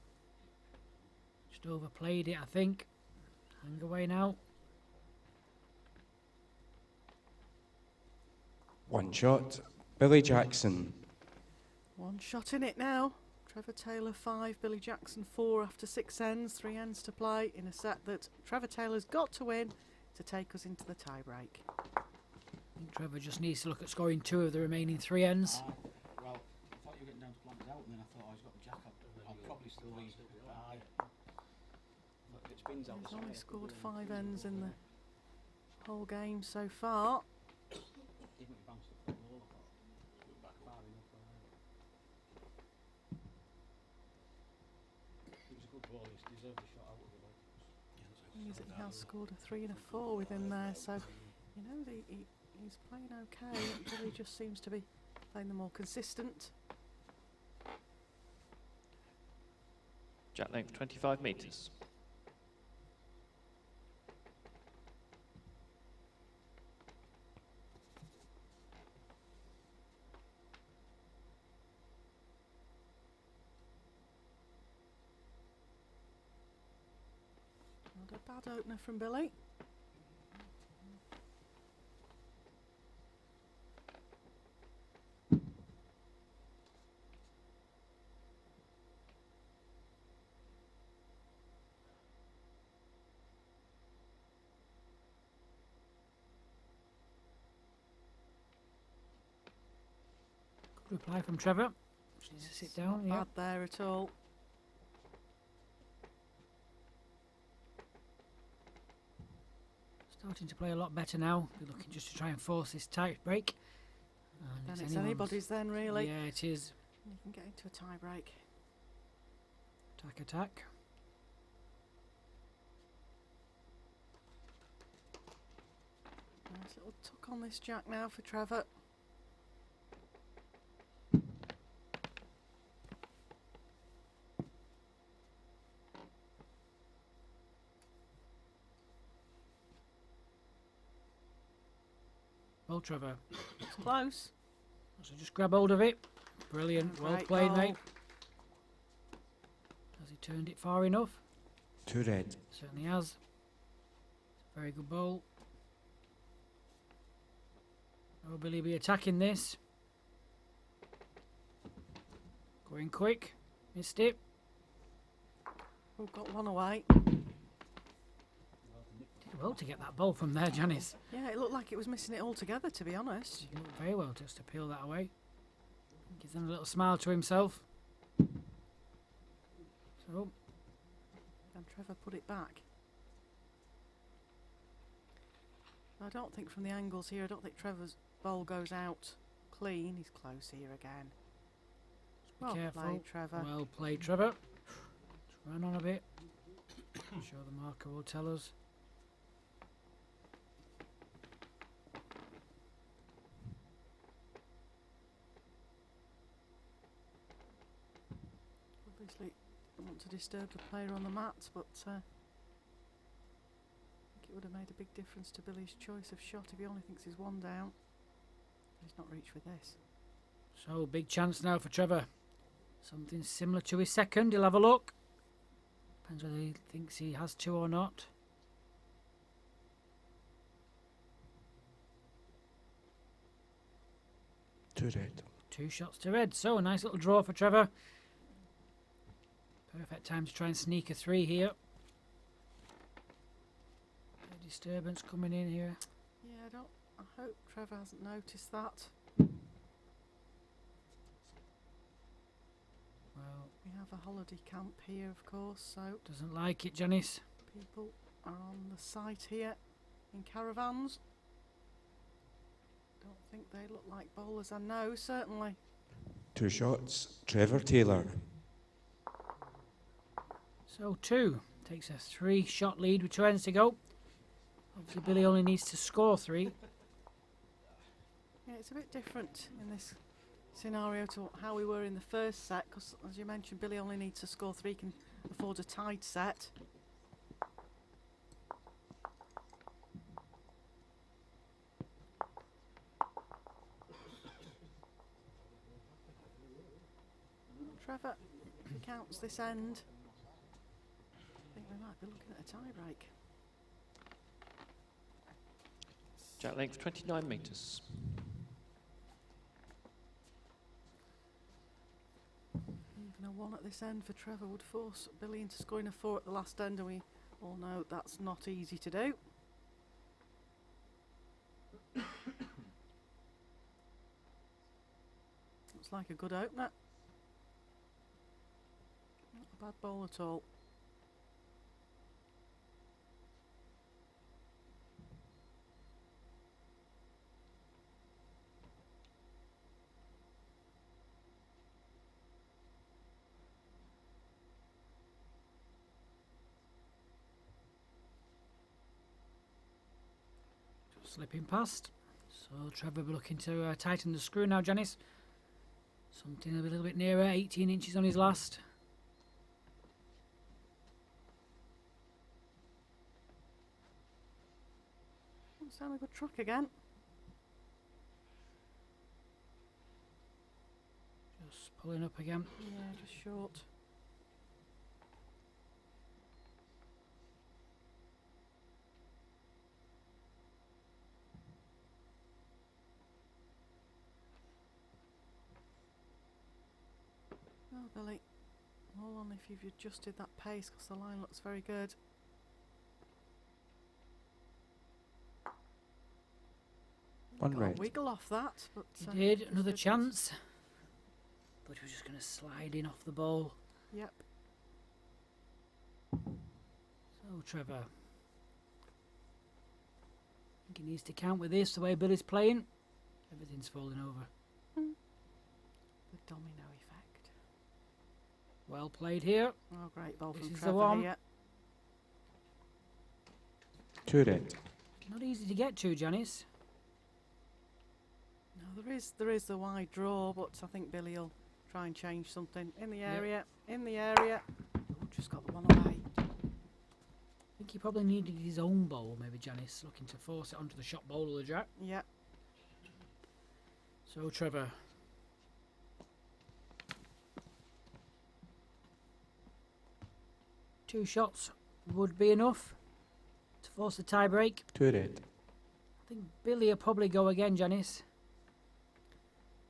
Just overplayed it, I think. Hang away now. 1 shot. Billy Jackson. 1 shot in it now. Trevor Taylor 5, Billy Jackson 4 after 6 ends, 3 ends to play in a set that Trevor Taylor's got to win to take us into the tie break. I think Trevor just needs to look at scoring 2 of the remaining 3 ends. Well, I thought you were getting down to blanks out, and then I thought, he's got the jack up. I'll probably still lead. But it spins out. He's only scored 5 ends in the whole game so far. Even if he bounced up the ball, I thought, back far enough. It was a good ball. He's deserved a shot out of it. He has scored a 3 and a 4 with him there, so you know he's playing okay. Billy just seems to be playing the more consistent. Jack length 25 metres. Not a bad opener from Billy. Good reply from Trevor. She needs to sit down. Yeah. Bad there at all. Starting to play a lot better now. Be looking just to try and force this tight break. And Then it's anyone's. anybody's then, really. Yeah, it is. You can get into a tie break. Attack, attack. Nice little tuck on this jack now for Trevor. Well, Trevor. It's close. So just grab hold of it. Brilliant. Well Great played, goal. mate. Has he turned it far enough? 2 red. Certainly has. It's a very good bowl. Oh, Billy be attacking this. Going quick. Missed it. We've got one away. Did well to get that ball from there, Janice. Yeah, it looked like it was missing it altogether, to be honest. She did very well just to peel that away. Gives him a little smile to himself. So, And Trevor put it back. I don't think from the angles here, I don't think Trevor's bowl goes out clean. He's close here again. be Well careful. played, Trevor. Well played, Trevor. Just run on a bit. I'm sure the marker will tell us. Obviously, don't want to disturb the player on the mat, but I think it would have made a big difference to Billy's choice of shot if he only thinks he's one down. He's not reached with this. So, big chance now for Trevor. Something similar to his second. He'll have a look. Depends whether he thinks he has two or not. Two red. 2 shots to red. So, a nice little draw for Trevor. Perfect time to try and sneak a 3 here. A disturbance coming in here. Yeah, I hope Trevor hasn't noticed that. Well, We have a holiday camp here, of course, so doesn't like it, Janice. people are on the site here in caravans. Don't think they look like bowlers, I know, certainly. 2 shots. Trevor Taylor. So 2 takes a 3-shot lead with 2 ends to go. Obviously, Billy only needs to score 3. Yeah, it's a bit different in this scenario to how we were in the first set, because as you mentioned, Billy only needs to score 3, can afford a tied set. Trevor, if he counts this end, I think we might be looking at a tie break. Jack length 29 metres. Even a 1 at this end for Trevor would force Billy into scoring a 4 at the last end, and we all know that's not easy to do. Looks like a good opener. Not a bad bowl at all. Slipping past. So Trevor will be looking to tighten the screw now, Janice. Something a little bit nearer, 18 inches on his last. Looks down a good truck again. Just pulling up again. Yeah, just short. Well, Billy, hold on if you've adjusted that pace because the line looks very good. One Got a red. wiggle off that, but He did, just another didn't. chance. But he was just going to slide in off the ball. Yep. So, Trevor. I think he needs to count with this, the way Billy's playing. Everything's falling over. The domino effect. Well played here. Oh, great ball This from is the Trevor one. here. 2 red. Not easy to get to, Janice. No, there is the wide draw, but I think Billy will try and change something in the area. In the area. Oh, just got the one away. I think he probably needed his own bowl, maybe Janice, looking to force it onto the shot bowl of the jack. Yep. So, Trevor. Two shots would be enough to force the tie break. 2 red. I think Billy will probably go again, Janice.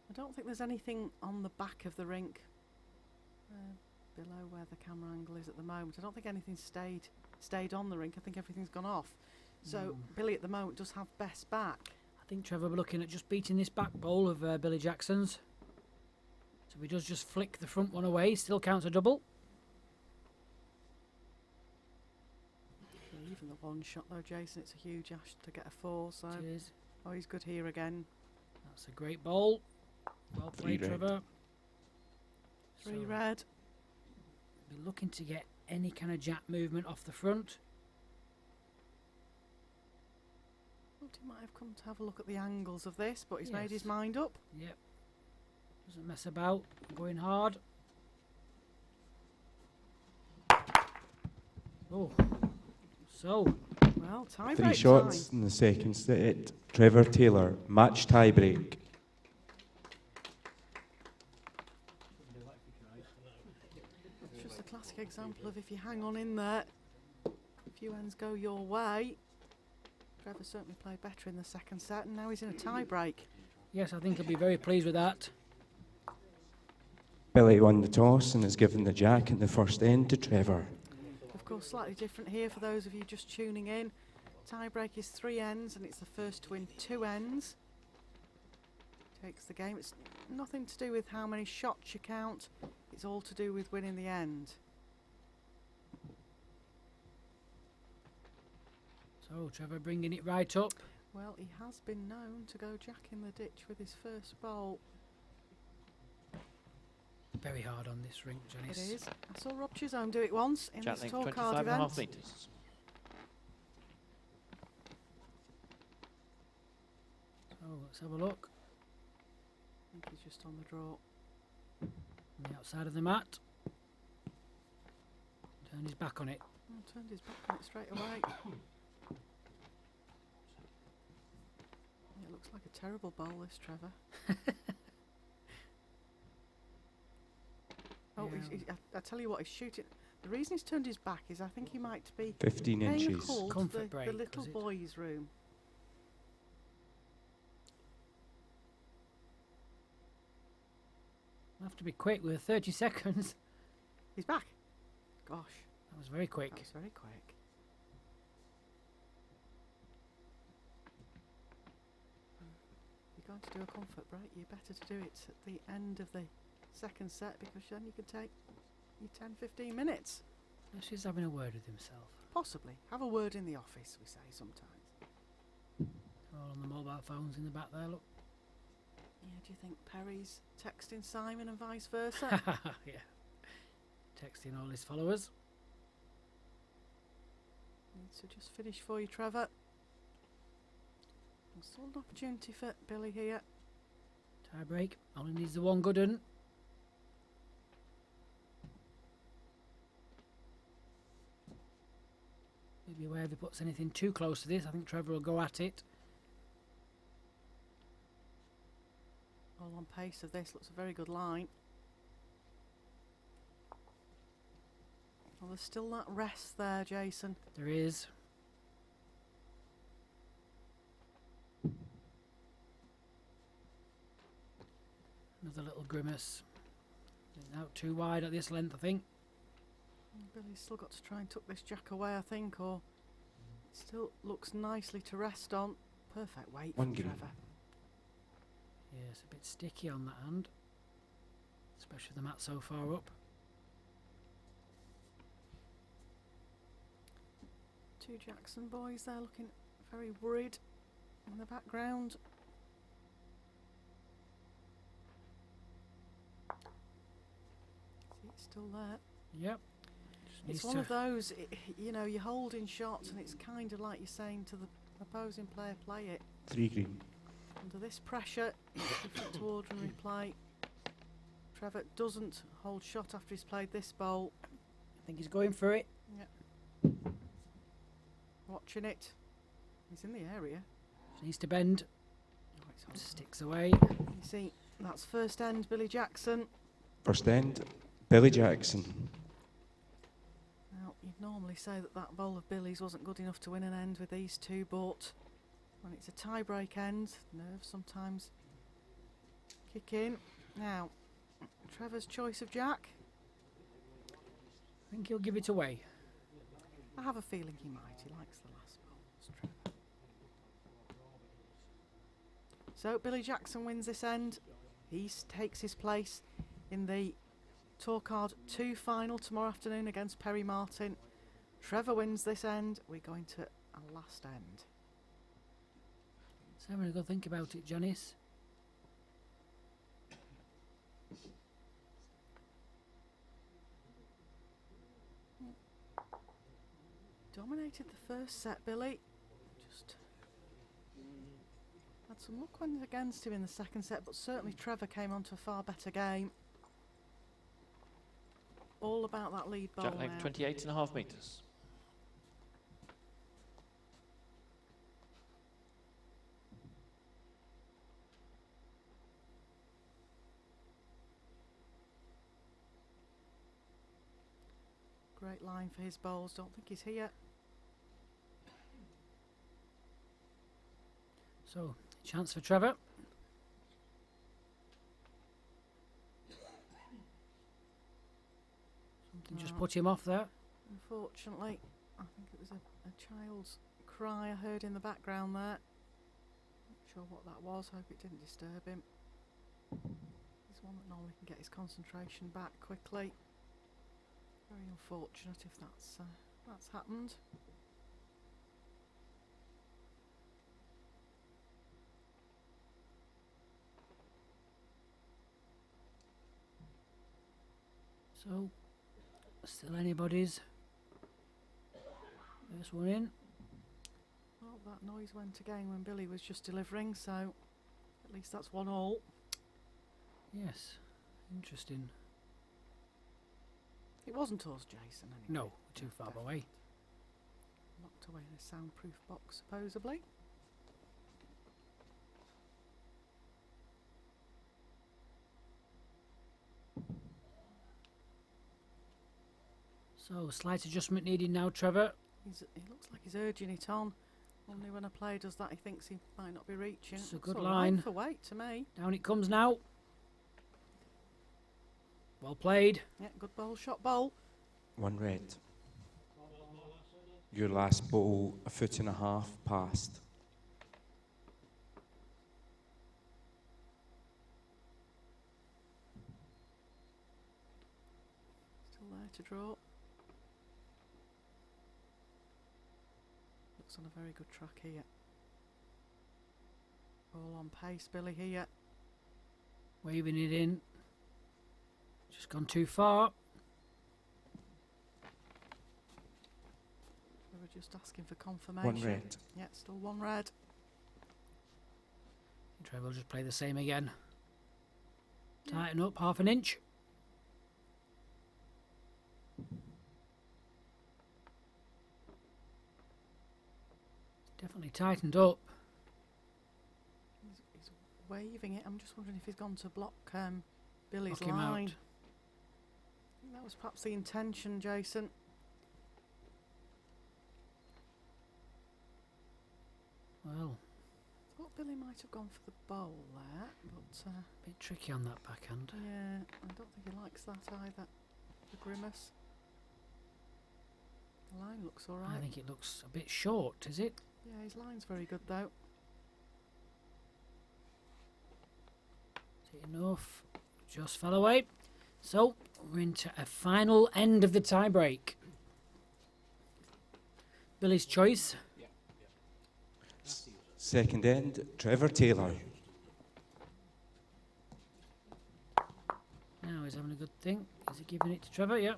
I don't think there's anything on the back of the rink below where the camera angle is at the moment. I don't think anything stayed on the rink. I think everything's gone off. So Billy at the moment does have best back. I think Trevor will be looking at just beating this back bowl of Billy Jackson's. So he does just flick the front one away. Still counts a double. Even the one shot though, Jason, it's a huge ash to get a 4. So It is. oh, he's good here again. That's a great bowl. Well 3 played, red. Trevor. 3 So, red. be looking to get any kind of jack movement off the front. Thought he might have come to have a look at the angles of this, but he's made his Yes. mind up. Yep. Doesn't mess about. Going hard. Oh. So, Well, tie 3 break shots time. in the second set. Trevor Taylor, match tie break. It's just a classic example of if you hang on in there, a few ends go your way. Trevor certainly played better in the second set, and now he's in a tie break. yes, I think he'll be very pleased with that. Billy won the toss and has given the jack in the first end to Trevor. Of course, slightly different here for those of you just tuning in. Tie break is 3 ends, and it's the first to win 2 ends. Takes the game. It's nothing to do with how many shots you count. It's all to do with winning the end. So, Trevor bringing it right up. Well, he has been known to go jack in the ditch with his first bowl. Very hard on this rink, It Janice. is. I saw Rob Chisholm do it once in Jack this length tour card 25.5 event. metres. So, let's have a look. I think he's just on the draw. On the outside of the mat. Turn his back on it. Oh, turned his back on it straight away. Yeah, it looks like a terrible bowl, this, Trevor. Oh, Yeah. I tell you what, he's shooting. The reason he's turned his back is I think he might be 15 paying a inches. call to Comfort the break, little was it? boys' room. I'll have to be quick with 30 seconds. He's back. Gosh, That was very quick. that was very quick. If you're going to do a comfort break, you're better to do it at the end of the second set because then you can take your 10-15 minutes. Yes, he's having a word with himself. Possibly. Have a word in the office, we say sometimes. All on the mobile phones in the back there, look. Yeah, do you think Perry's texting Simon and vice versa? Yeah. Texting all his followers. Needs to just finish for you, Trevor. There's still an opportunity for Billy here. Tie break. Only needs the one good un. Be aware if he puts anything too close to this. I think Trevor will go at it. All on pace of this, looks a very good line. Well, there's still that rest there, Jason. There is. Another little grimace. Out too wide at this length, I think. Billy's still got to try and tuck this jack away, I think, or it still looks nicely to rest on. Perfect weight One from green. Trevor. Yeah, it's a bit sticky on that hand, especially with the mat so far up. Two Jackson boys there looking very worried in the background. See, it's still there. Yep. It's one of those, you know, you're holding shots and it's kind of like you're saying to the opposing player, play it. 3 green. Under this pressure, different to ordinary play. Trevor doesn't hold shot after he's played this bowl. I think he's going for it. Yeah. Watching it. He's in the area. Needs to bend. Oh, it's on. Sticks away. You see, that's first end, Billy Jackson. First end, Billy Jackson. Now, you'd normally say that that bowl of Billy's wasn't good enough to win an end with these two, but when it's a tie-break end, nerves sometimes kick in. Now, Trevor's choice of jack. I think he'll give it away. I have a feeling he might. He likes the last bowls, Trevor. So, Billy Jackson wins this end. He takes his place in the Tour Card 2 final tomorrow afternoon against Perry Martin. Trevor wins this end. We're going to a last end. So having a good think about it, Janice. Dominated the first set, Billy. Just had some luck went against him in the second set, but certainly Trevor came onto a far better game. All about that lead bowl Jack now. length 28.5 metres. Great line for his bowls. Don't think he's here. So, chance for Trevor. Something just No. put him off there. Unfortunately, I think it was a child's cry I heard in the background there. Not sure what that was. Hope it didn't disturb him. He's one that normally can get his concentration back quickly. Very unfortunate if that's happened. So, still anybody's. First one in. Well, that noise went again when Billy was just delivering, so at least that's 1-1. Yes, interesting. It wasn't us, Jason, anyway. No, too far away. Locked away in a soundproof box, supposedly. So, slight adjustment needed now, Trevor. He looks like he's urging it on. Only when a player does that, he thinks he might not be reaching. It's a Looks good all right line. for weight to me. Down it comes now. Well played. Yeah, good bowl, shot bowl. 1 red. Your last bowl, 1.5 foot past. Still there to draw. Looks on a very good track here. All on pace, Billy here. Waving it in. Just gone too far. We were just asking for confirmation. 1 red. Yeah, still 1 red. Trevor will just play the same again. Tighten up 1/2 inch. Definitely tightened up. He's waving it. I'm just wondering if he's gone to block Billy's Block him out. line. I think that was perhaps the intention, Jason. Well, What Billy might have gone for the bowl there, but Bit tricky on that backhand. yeah, I don't think he likes that either. The grimace. The line looks all right. I think it looks a bit short, is it? Yeah, his line's very good though. Is it enough? Just fell away. So we're into a final end of the tie break. Billy's choice. Second end, Trevor Taylor. Now he's having a good thing. Is he giving it to Trevor? Yep.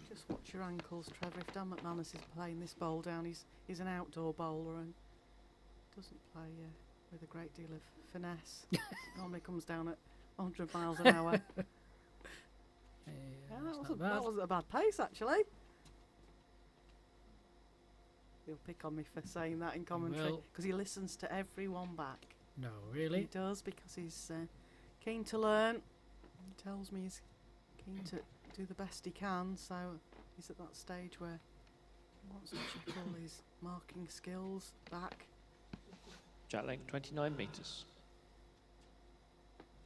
Just watch your ankles, Trevor. If Dan McManus is playing this bowl down, he's an outdoor bowler and doesn't play with a great deal of finesse. Normally comes down at 100 miles an hour. Yeah, that wasn't a bad pace, actually. He'll pick on me for saying that in commentary because he listens to everyone back. No, He really? does, because he's keen to learn. He tells me he's keen to do the best he can, so he's at that stage where he wants to check all his marking skills back. Jack length 29 metres.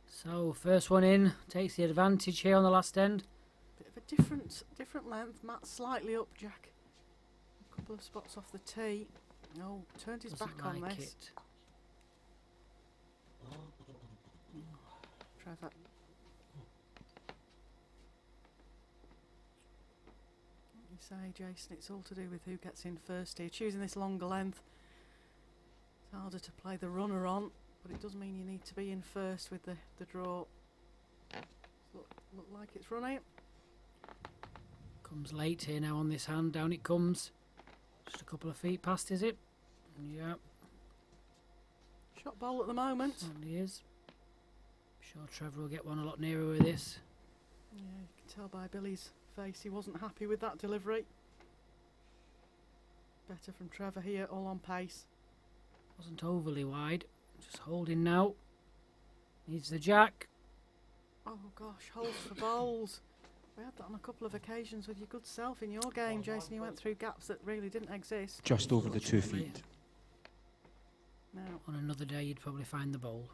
So first one in takes the advantage here on the last end. Bit of a different length. Matt's slightly up, Jack. A couple of spots off the tee. Oh, turned his Doesn't back on like this. it. Trevor. What you say, Jason? It's all to do with who gets in first here. Choosing this longer length. It's harder to play the runner on, but it does mean you need to be in first with the draw. Look like it's running. Comes late here now on this hand. Down it comes. Just a couple of feet past, is it? Yeah. Shot bowl at the moment. Certainly is. Sure Trevor will get one a lot nearer with this. Yeah, you can tell by Billy's face he wasn't happy with that delivery. Better from Trevor here, all on pace. Wasn't overly wide. Just holding now. Needs the jack. Oh gosh, holes for bowls. We had that on a couple of occasions with your good self in your game, Jason. You went through gaps that really didn't exist. Just over the 2 feet. Now, On another day you'd probably find the bowl.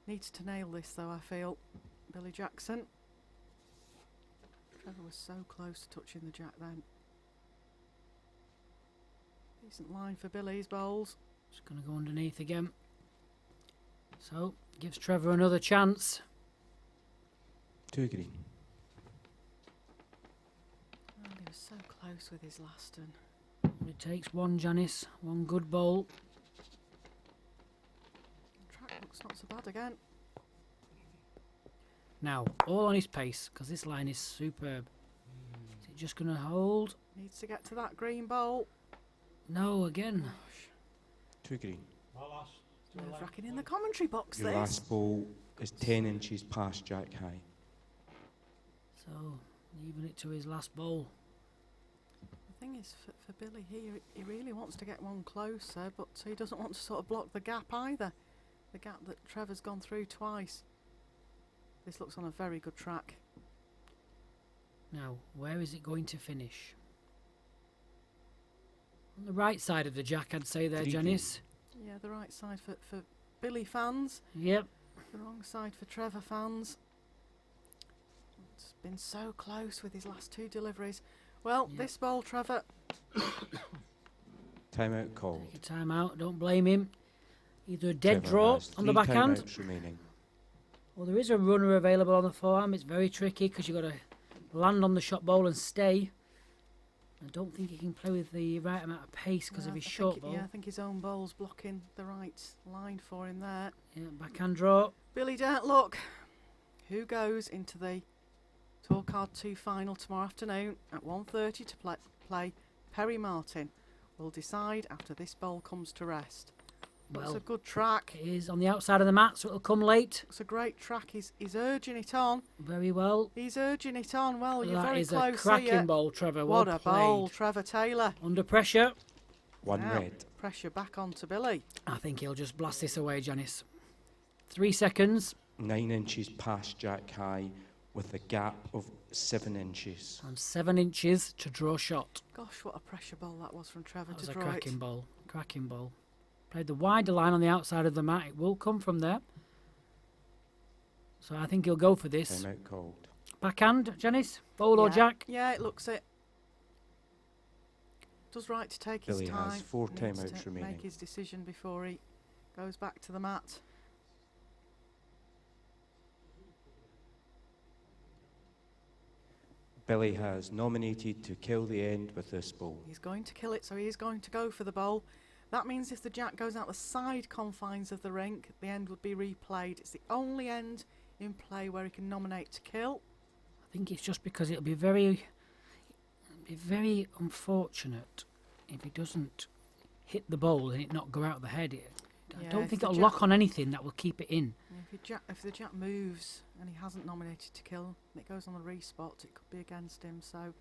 needs to nail this though, I feel. Billy Jackson. Trevor was so close to touching the jack then. Decent line for Billy's bowls. Just going to go underneath again. So, gives Trevor another chance. To green. And he was so close with his last one. It takes one, Janice. One good bowl. Track looks not so bad again. Now, all on his pace, because this line is superb. Is it just going to hold? Needs to get to that green bowl. No, again. Gosh, To green. nerve-wracking in the commentary box Your this. last ball is 10 inches past jack high. So, leaving it to his last bowl. The thing is, for Billy here, he really wants to get one closer, but he doesn't want to sort of block the gap either. The gap that Trevor's gone through twice. This looks on a very good track. Now, where is it going to finish? On the right side of the jack, I'd say there, Three Janice. Yeah, the right side for Billy fans, Yep. the wrong side for Trevor fans. It's been so close with his last two deliveries. Well, Yep. this bowl, Trevor, Timeout called. Take a time out, don't blame him. Either a dead Trevor draw has on the 3 backhand, timeouts remaining. or there is a runner available on the forehand. It's very tricky because you've got to land on the shot bowl and stay. I don't think he can play with the right amount of pace because of his short bowl. Yeah, I think his own bowl's blocking the right line for him there. Yeah, backhand draw. Billy don't look. Who goes into the Tour Card 2 final tomorrow afternoon at 1:30 to play Perry Martin? We'll decide after this bowl comes to rest. But it's Well, a good track. it is on the outside of the mat, so it'll come late. It's a great track. He's urging it on. Very well. He's urging it on. Well, you're That very is close a cracking here. bowl, Trevor. What Well a bowl, played. Trevor Taylor. Under pressure. 1 Now, red. pressure back onto Billy. I think he'll just blast this away, Janice. 3 seconds. 9 inches past jack high. with a gap of 7 inches. And 7 inches to draw shot. Gosh, what a pressure ball that was from Trevor That was to a draw cracking it. ball. Cracking ball. Played the wider line on the outside of the mat. It will come from there. So I think he'll go for this. Time out called. Backhand, Janice? Bowl or jack? Yeah, it looks it. Does right to take Billy his time. has 4 Needs timeouts to remaining. make his decision before he goes back to the mat. Billy has nominated to kill the end with this ball. He's going to kill it, so he is going to go for the bowl. That means if the jack goes out the side confines of the rink, the end would be replayed. It's the only end in play where he can nominate to kill. I think it's just because it'll be very unfortunate if he doesn't hit the bowl and it not go out the head. I Yeah, don't if think the it'll jack- lock on anything that will keep it in. If the jack moves and he hasn't nominated to kill, and it goes on the respot, it could be against him. So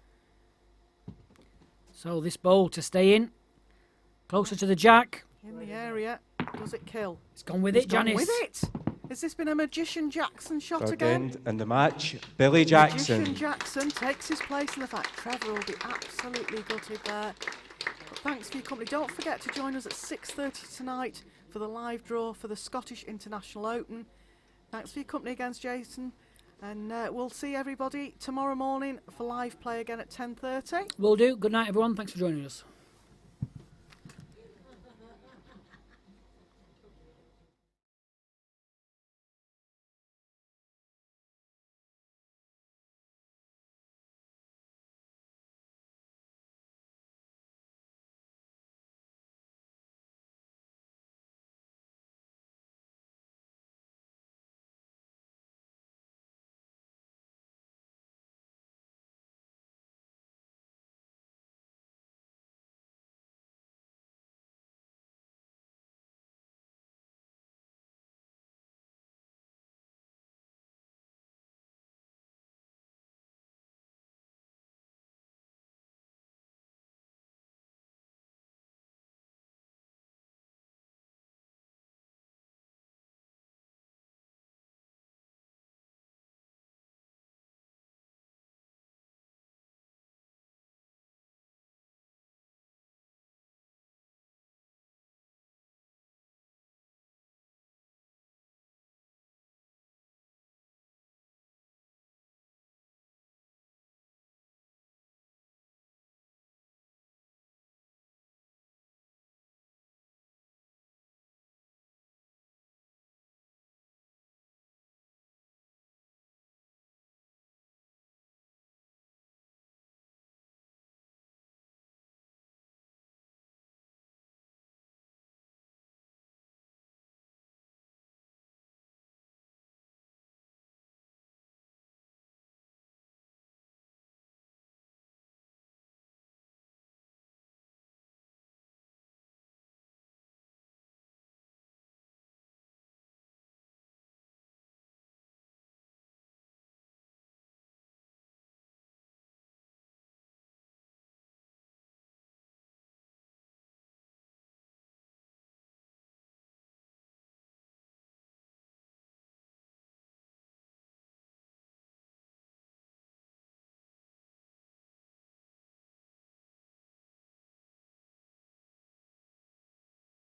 this bowl to stay in, closer to the jack. In the area, does it kill? It's gone with He's it, gone Janice. with it. Has this been a Magician Jackson shot Third again? end in the match, Billy Jackson. Magician Jackson takes his place in the fact Trevor will be absolutely gutted there. But thanks for your company. Don't forget to join us at 6:30 tonight for the live draw for the Scottish International Open. Thanks for your company against Jason. And we'll see everybody tomorrow morning for live play again at 10:30. Will do. Good night, everyone. Thanks for joining us.